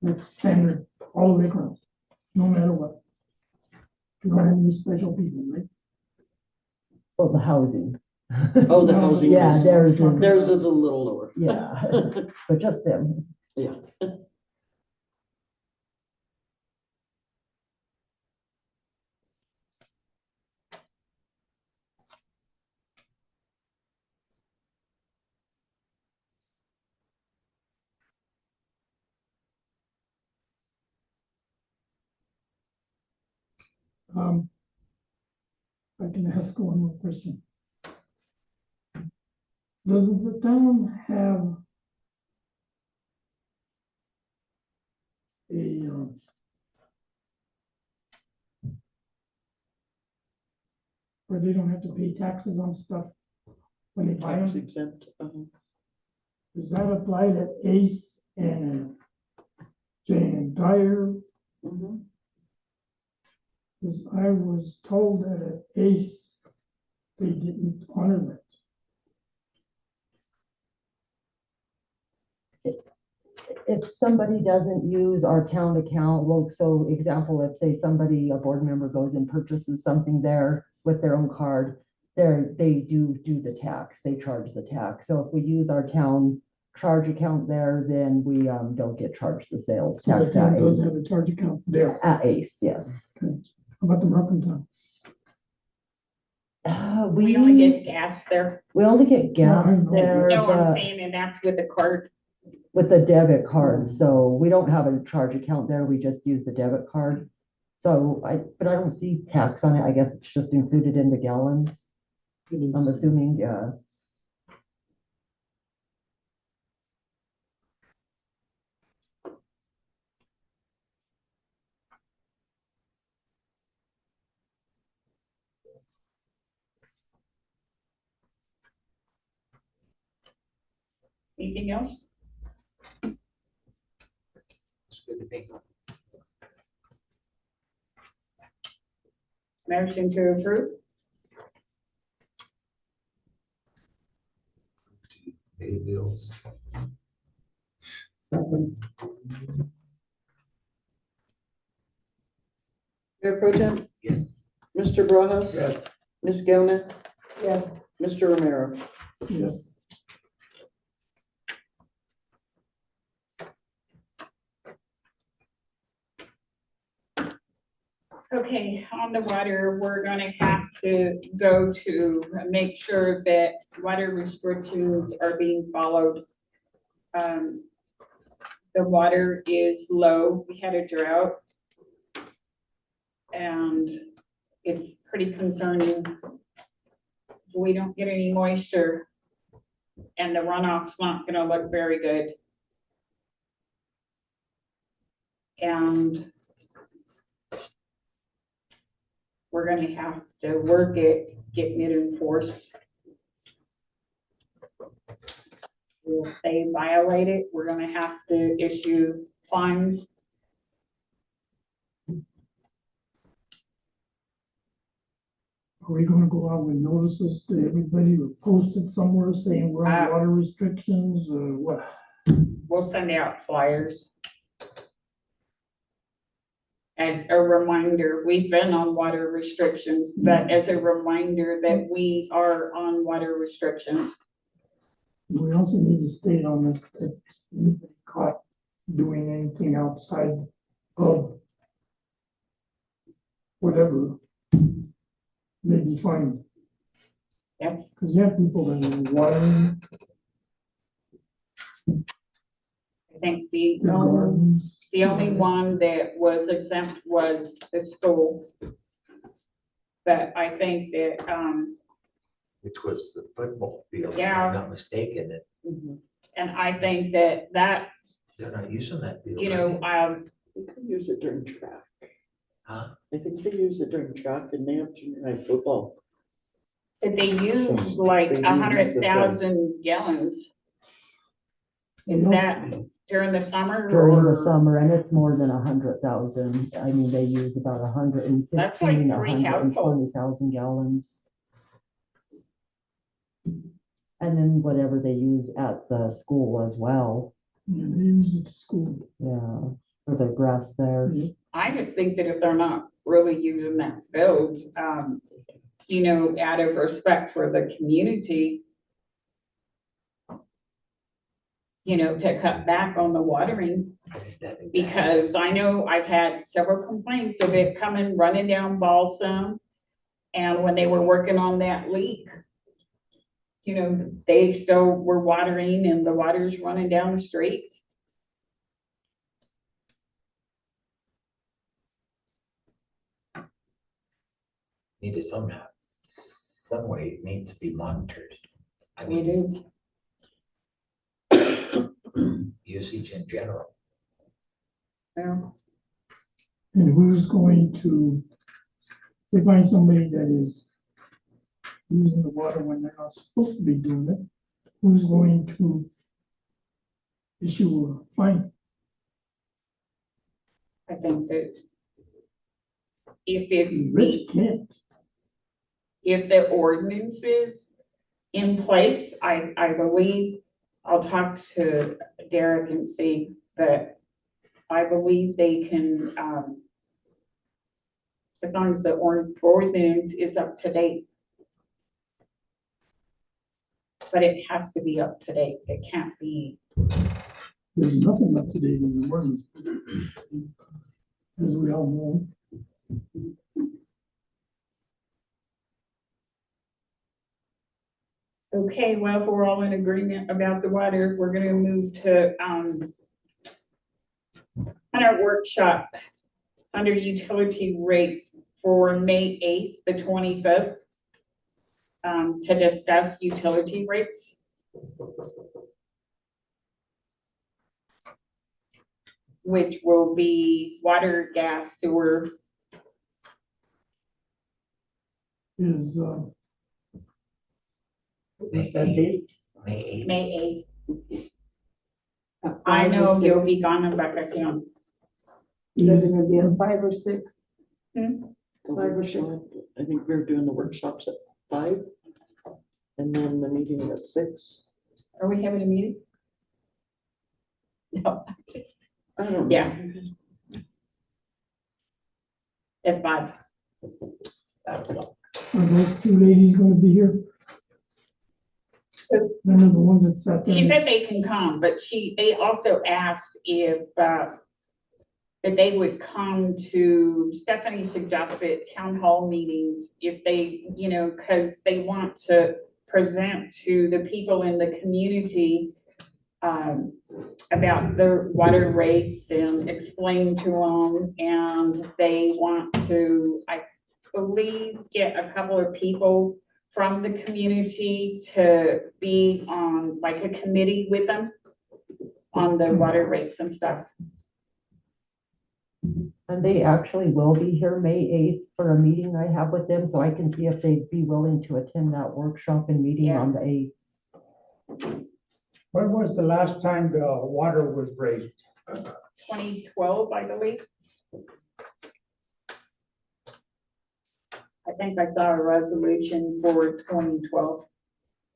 That's standard all the way around, no matter what. You don't have any special people, right? Well, the housing. Oh, the housing. Yeah, theirs is, Theirs is a little lower. yeah, but just them. Yeah. I can ask one more question. Does the town have a, where they don't have to pay taxes on stuff when they buy Tax them? exempt. Does that apply to Ace and Jane Dyer? Mhm. Because I was told that at Ace, they didn't honor that. If somebody doesn't use our town account, well, so example, let's say somebody, a board member goes and purchases something there with their own card, they do the tax, they charge the tax. So if we use our town charge account there, then we don't get charged the sales So the tax at town does have Ace. a charge account there. At Ace, yes. Okay. How about the mercantile? We only get gas there. We only get gas No, I know. there, No, I'm but saying, and that's with the card. with the debit card, so we don't have a charge account there, we just use the debit card. So but I don't see tax on it, I guess it's just included in the gallons, I'm assuming, yeah. Anything else? It's good to be. Motion to approve? Pay the bills. Second. Mayor Pro Tem, Yes. Mr. Barajas. Yes. Ms. Galna, Yes. Mr. Romero. Yes. Okay, on the water, we're gonna have to go to make sure that water restrictions are being followed. The water is low. We had a drought. And it's pretty concerning. If we don't get any moisture and the runoff's not gonna look very good. And we're gonna have to work at getting it enforced. If they violate it, we're gonna have to issue fines. Are we gonna go out with notices to everybody or post it somewhere saying we're on water restrictions or what? We'll send out flyers. As a reminder, we've been on water restrictions, but as a reminder that we are on water restrictions. We also need to state on it that anybody caught doing anything outside of whatever may be fined. Yes, Because you have people that are watering think the only one that was exempt was the school. But I think that, Which was the football field, if Yeah. I'm not mistaken, and I think that, they're not using that field. you are know, they? You can use it during track. Huh? I think they use it during track and they have junior high football. that they use Some- like they use 100,000 gallons. Is that during the summer? During the or- summer, and it's more than 100,000. I mean, they use about 115, That's like 3 120,000 gallons. And then whatever they use at the school as well, Yeah, they use it at school. yeah, for the grass there. I just think that if they're not really using that field, you know, out of respect for the community, you know, to cut back on the watering, because I know I've had several complaints of it coming, running down Balsam. And when they were working on that leak, you know, they still were watering and the water's running down the street. Need to somehow, some way, it needs to be monitored. I We mean, do. usage in general. Yeah. And who's going to, they find somebody that is using the water when they're not supposed to be doing it, who's going to issue a fine? I think that if it's Rich can't. if the ordinance is in place, I believe, I'll talk to Derek and see, but I believe they can, as long as the ordinance is up to date. But it has to be up to date. It can't be, There's nothing up to date in the ordinance. As we all know. okay, well, if we're all in agreement about the water, we're gonna move to, on our workshop under utility rates for May 8th, the 25th, to discuss utility rates. Which will be water, gas, sewer. Is, May That 8th, date? May 8th. May 8th. I know you'll be gone in vacation. They're is, gonna be at 5 or 6. The 5 or 6. workshop, I think we're doing the workshops at 5. And then the meeting at 6. Are we having a meeting? No, I don't know. Yeah. At 5. are those two ladies gonna be here? Who? None of the ones that sat there. She said they can come, but they also asked if, that they would come to, Stephanie suggested town hall meetings if they, you know, because they want to present to the people in the community about the water rates and explain to them, and they want to, I believe, get a couple of people from the community to be on like a committee with them on the water rates and stuff. And they actually will be here May 8th for a meeting I have with them, so I can see if they'd be willing to attend that workshop and meeting Yeah. on the 8th. When was the last time the water was raised? 2012, I believe. I think I saw a resolution for 2012.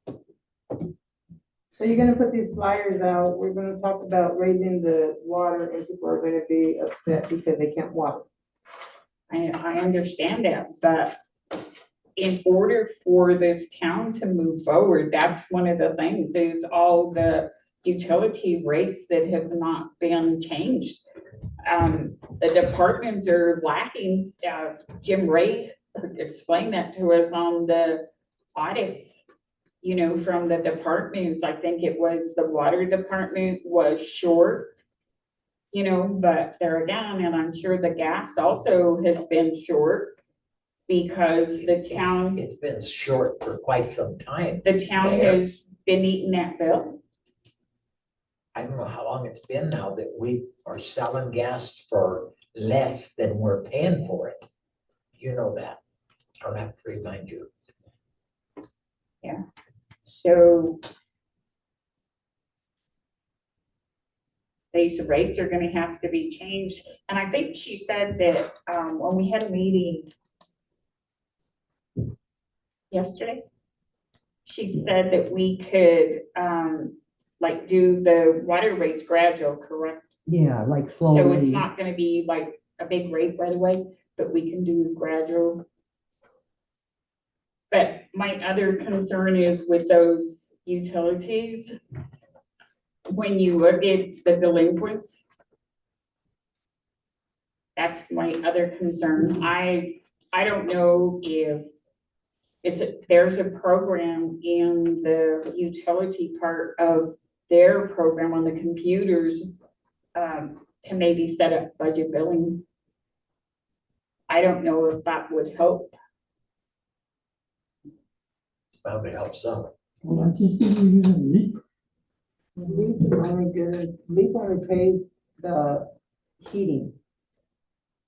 So you're gonna put these flyers out, we're gonna talk about raising the water, and people are gonna be upset because they can't water. I understand that, but in order for this town to move forward, that's one of the things is all the utility rates that have not been changed. The departments are lacking. Jim Ray explained that to us on the audits, you know, from the departments. I think it was the water department was short you know, but there again, and I'm sure the gas also has been short because the town, It's been short for quite some time. the town Mayor. has been eating that bill. I don't know how long it's been now that we are selling gas for less than we're paying for it. You know that. I don't have to remind you. So these rates are gonna have to be changed. And I think she said that, when we had a meeting yesterday, she said that we could, like do the water rates gradual, correct? Yeah, like So it's slowly. not gonna be like a big rate right away, but we can do gradual. But my other concern is with those utilities, when you look at the delinquents, that's my other concern. I don't know if there's a program in the utility part of their program on the computers, to maybe set up budget billing. I don't know if that would help. Probably helps some. Well, I just think we're using leap. Leaf is only good, Leaf only pays the heating.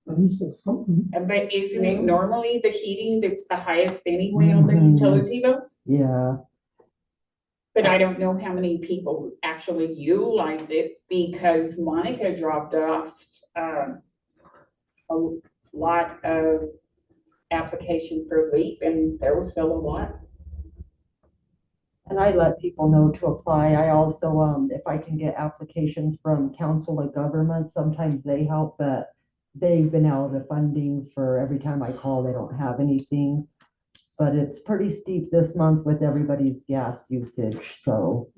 At least there's something. But isn't it normally the heating that's the highest anyway on the Mhm. utility bills? Yeah, But I don't know how many people actually utilize it because Monica dropped off, a lot of applications for LEAP and there was still a lot. and I let people know to apply. I also, if I can get applications from Council of Governments, sometimes they help, but they've been out of funding for every time I call, they don't have anything. But it's pretty steep this month with everybody's gas usage, so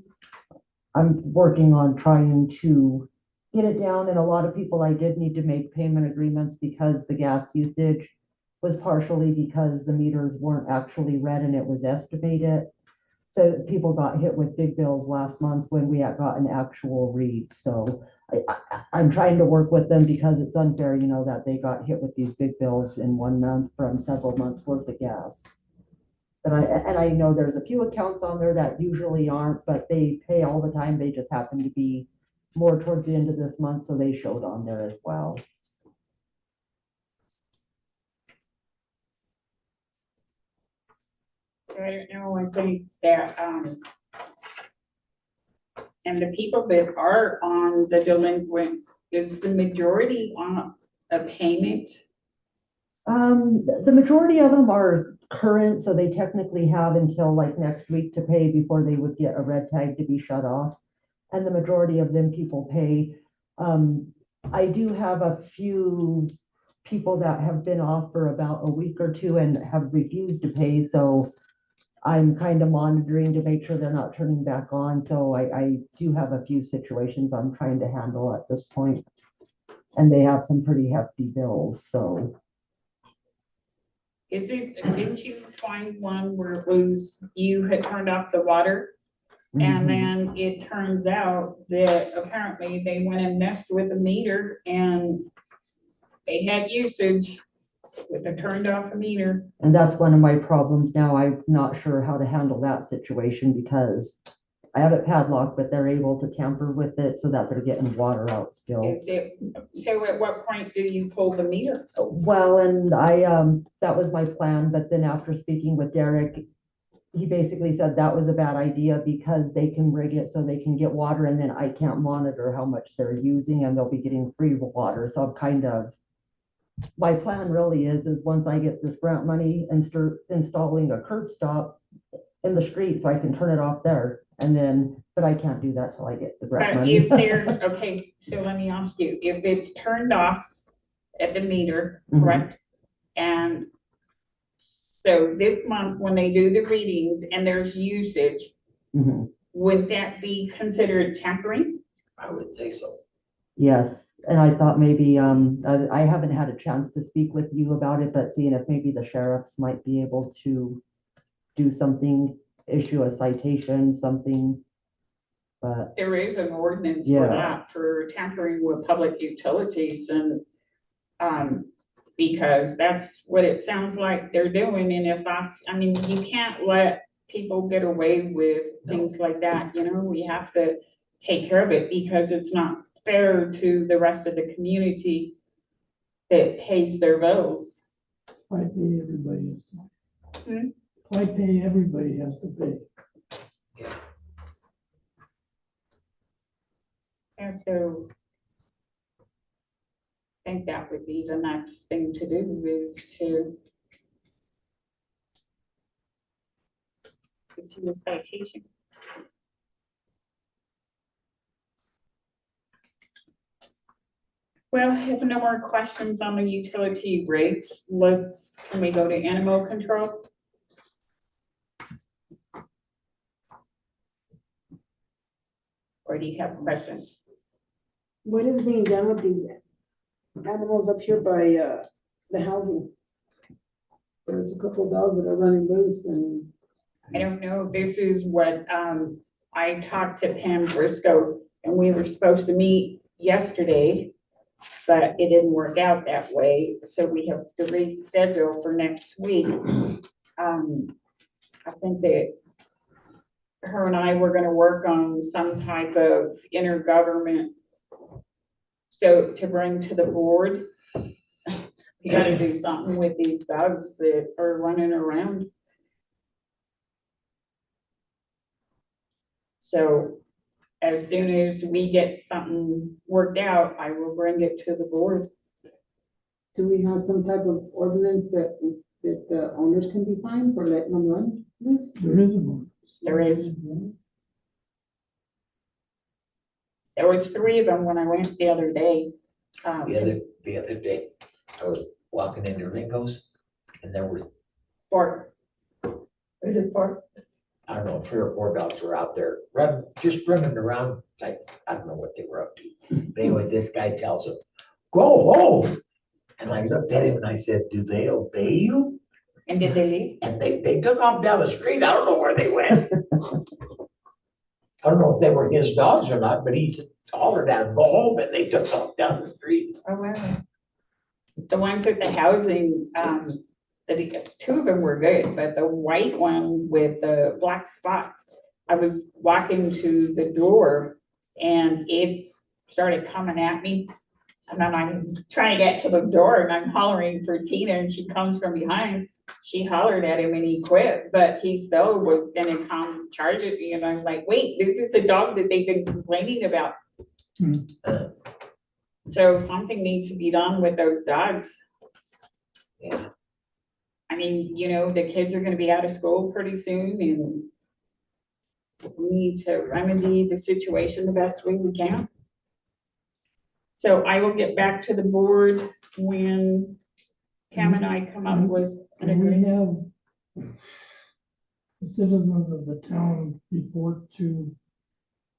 I'm working on trying to get it down, and a lot of people I did need to make payment agreements because the gas usage was partially because the meters weren't actually read and it was estimated. So people got hit with big bills last month when we had got an actual read, so I'm trying to work with them because it's unfair, you know, that they got hit with these big bills in 1 month from several months worth of gas. And I know there's a few accounts on there that usually aren't, but they pay all the time. They just happen to be more towards the end of this month, so they showed on there as well. I don't know, I think that, and the people that are on the delinquent, is the majority on a payment? The majority of them are current, so they technically have until like next week to pay before they would get a red tag to be shut off. And the majority of them people pay. I do have a few people that have been off for about a week or two and have refused to pay, so I'm kind of monitoring to make sure they're not turning back on. So I do have a few situations I'm trying to handle at this point. And they have some pretty hefty bills, so. Didn't you find one where it was, you had turned off the water? And Mhm. then it turns out that apparently they went and messed with the meter and they had usage with a turned off meter. And that's one of my problems now. I'm not sure how to handle that situation because I have it padlocked, but they're able to tamper with it so that they're getting water out still. So at what point do you pull the meter? Well, and that was my plan, but then after speaking with Derek, he basically said that was a bad idea because they can rig it so they can get water and then I can't monitor how much they're using and they'll be getting free water. So I'm kind of, my plan really is once I get this grant money and start installing a curb stop in the street so I can turn it off there. And then, but I can't do that till I get the grant But money. if there's, okay, so let me ask you, if it's turned off at the meter, Mhm. correct? And so this month, when they do the readings and there's usage, Mhm. would that be considered tampering? I would say so. Yes, and I thought maybe, I haven't had a chance to speak with you about it, but seeing if maybe the sheriffs might be able to do something, issue a citation, something. but There is an ordinance for Yeah. that, for tampering with public utilities and, because that's what it sounds like they're doing. And if I mean, you can't let people get away with things like that, you know, we have to take care of it because it's not fair to the rest of the community that pays their bills. I pay everybody has to. Hmm? I pay, everybody has to pay. And so I think that would be the next thing to do is to issue a citation. Well, if no more questions on the utility rates, can we go to animal control? Or do you have questions? What is being done with these animals up here by, the housing? There's a couple of dogs that are running loose and. I don't know, this is what, I talked to Pam Briscoe and we were supposed to meet yesterday, but it didn't work out that way, so we have to reschedule for next week. I think that her and I were gonna work on some type of intergovernment. So to bring to the board, we gotta do something with these dogs that are running around. So as soon as we get something worked out, I will bring it to the board. Do we have some type of ordinance that the owners can be fined for letting them run this? There is a one. There is. There was 3 of them when I went the other day. The other day, I was walking into Ringo's and there were, 4. Is it 4? I don't know, 3 or 4 dogs were out there just running around like, I don't know what they were up to. But anyway, this guy tells them, go home. And I looked at him and I said, do they obey you? And did they leave? And they took off down the street. I don't know where they went. I don't know if they were his dogs or not, but he hollered at them, go home, and they took off down the street. Oh, wow. The ones at the housing, the 2 of them were good, but the white one with the black spots, I was walking to the door and it started coming at me. And then I'm trying to get to the door and I'm hollering for Tina and she comes from behind. She hollered at him and he quit, but he still was gonna come charge at me. And I'm like, wait, this is the dog that they've been complaining about. So something needs to be done with those dogs. Yeah. I mean, you know, the kids are gonna be out of school pretty soon and we need to remedy the situation the best way we can. So I will get back to the board when Pam and I come up with an And agreement. we have the citizens of the town report to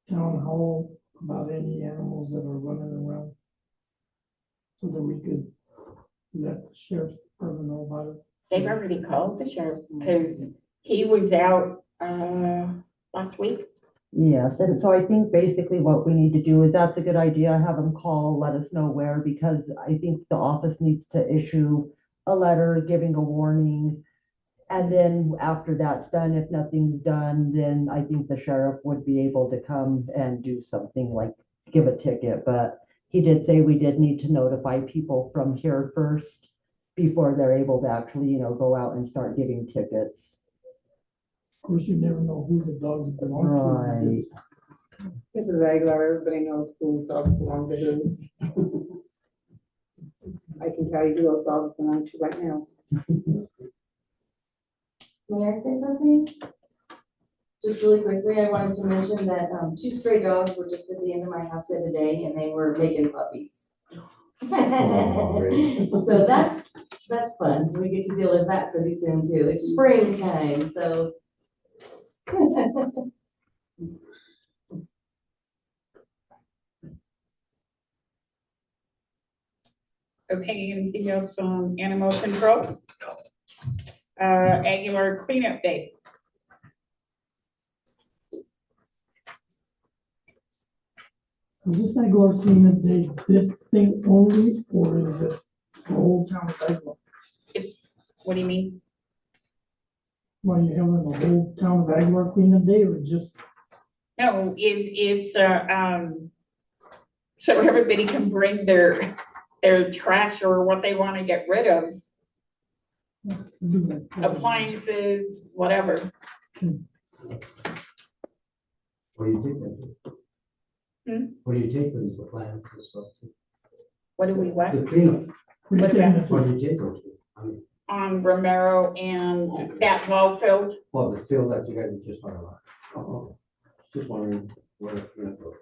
town hall about any animals that are running around. So that we could let the sheriff's department know about it. They've already called the sheriff because he was out, last week. yes, and so I think basically what we need to do is that's a good idea, have them call, let us know where, because I think the office needs to issue a letter giving a warning. And then after that's done, if nothing's done, then I think the sheriff would be able to come and do something like give a ticket, but he did say we did need to notify people from here first before they're able to actually, you know, go out and start giving tickets. Of course, you never know who the dogs belong to. Right. This is Aguilar, everybody knows who dogs belong to who. I can tell you who those dogs belong to right now. May I say something? Just really quickly, I wanted to mention that 2 stray dogs were just at the end of my house the other day and they were making puppies. So that's fun. We get to deal with that pretty soon too. It's springtime, so. Okay, anything else on animal control? Aguilar cleanup day. Is this Aglar cleanup day this thing only, or is it the whole town of Aglar? It's, what do you mean? Why you having the whole town of Aglar cleanup day, or just, No, it's, so everybody can bring their trash or what they want to get rid of, do that? appliances, whatever. What do you take them to? Hmm? What do you take them to, plants and stuff? What do we, what? The cleanup, Where you taking it what to? do you take them to? I mean, On Romero and that ball field. well, the field that you guys just talked about. Oh, just wondering where it's gonna go.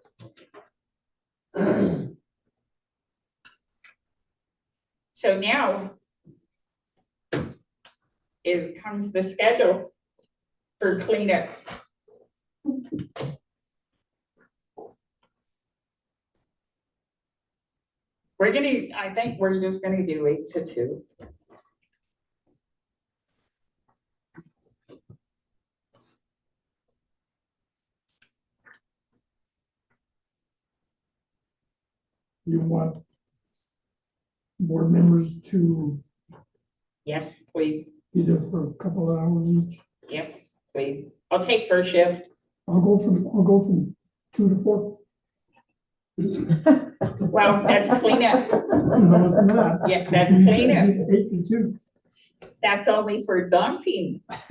So now comes the schedule for cleanup. I think we're just gonna do 8 to 2. You want board members to Yes, please. be there for a couple of hours each? Yes, please. I'll take first shift. I'll go from 2 to 4. Well, that's cleanup. No, it's not. Yeah, that's cleanup. 8 to 2. That's only for dumping. I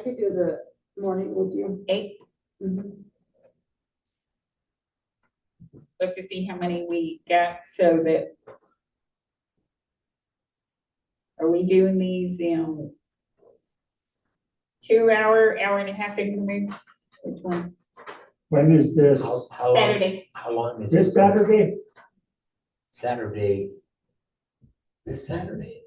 could do the morning with you. 8. Mhm. Look to see how many we got so that. Are we doing these in 2 hour, hour and a half increments? Which one? When is this? How long, Saturday. how long is This it? Saturday? Saturday. This Saturday.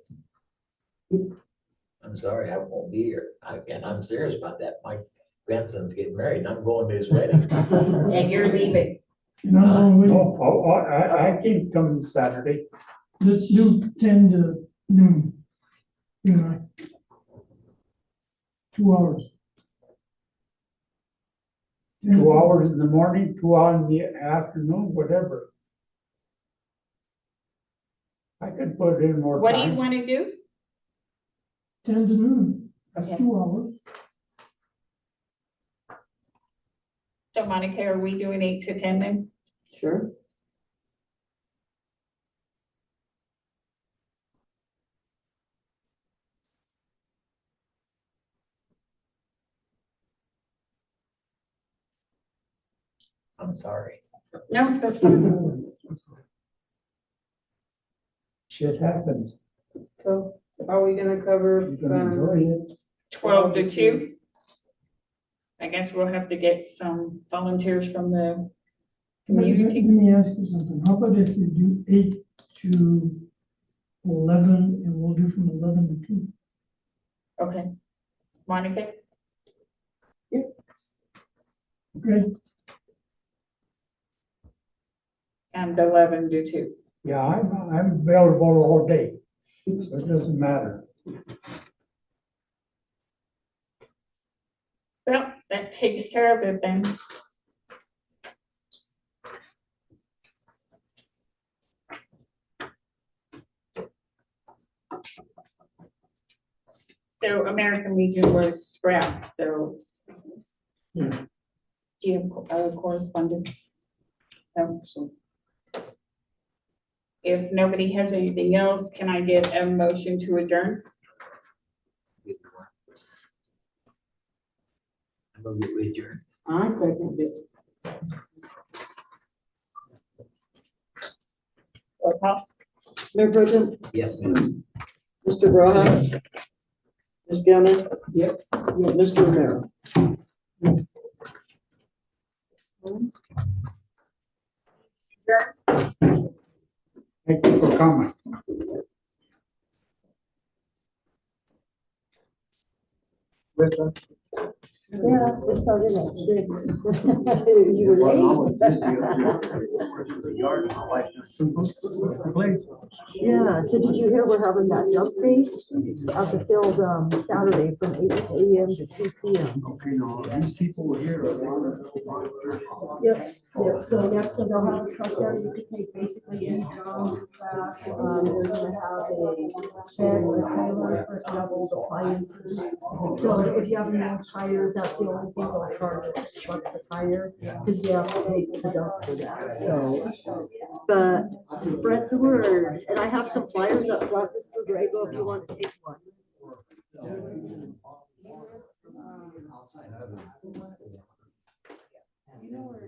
I'm sorry, I won't be here. And I'm serious about that. My grandson's getting married and I'm going to his wedding. And you're leaving. And I'm only, I can come Saturday. let's do 10 to noon. You know, 2 hours. 2 hours in the morning, 2 hours in the afternoon, whatever. I could put in more What do you time. want to do? 10 to noon, that's Okay. 2 hours. So Monica, are we doing 8 to 10 then? Sure. I'm sorry. No, that's fine. Shit happens. So are we gonna cover You're gonna enjoy it. 12 to 2. I guess we'll have to get some volunteers from the Let community. me ask you something. How about if we do 8 to 11 and we'll do from 11 to 2? Okay. Monica? Okay, And 11 to 2. Yeah, I'm available all day, so it doesn't matter. Well, that takes care of it then. So American Legion was scrapped, so. Yeah. Do you have correspondence? No, so. If nobody has anything else, can I get a motion to adjourn? I'm gonna get with you. I second it. Roll call. Mayor President, Yes, ma'am. Mr. Rojas, Ms. Gownon. Yep. Mr. Romero. Thank you for coming. With us. Yeah, we started at 6. You were late. Yeah, so did you hear we're having that dump day at the field, Saturday from 8 AM to 2 PM? Okay, no, these people here are. Yep, yep, so next thing they'll have a truck there, you can take basically any junk, trash, they're gonna have a shed, a trailer for double appliances. So if you have any more tires, that's the only thing they'll charge us, $6 a tire, because we have to take the dump for that, so. But spread the word, and I have some flyers up front, Mr. Grego, if you want to take one. You know where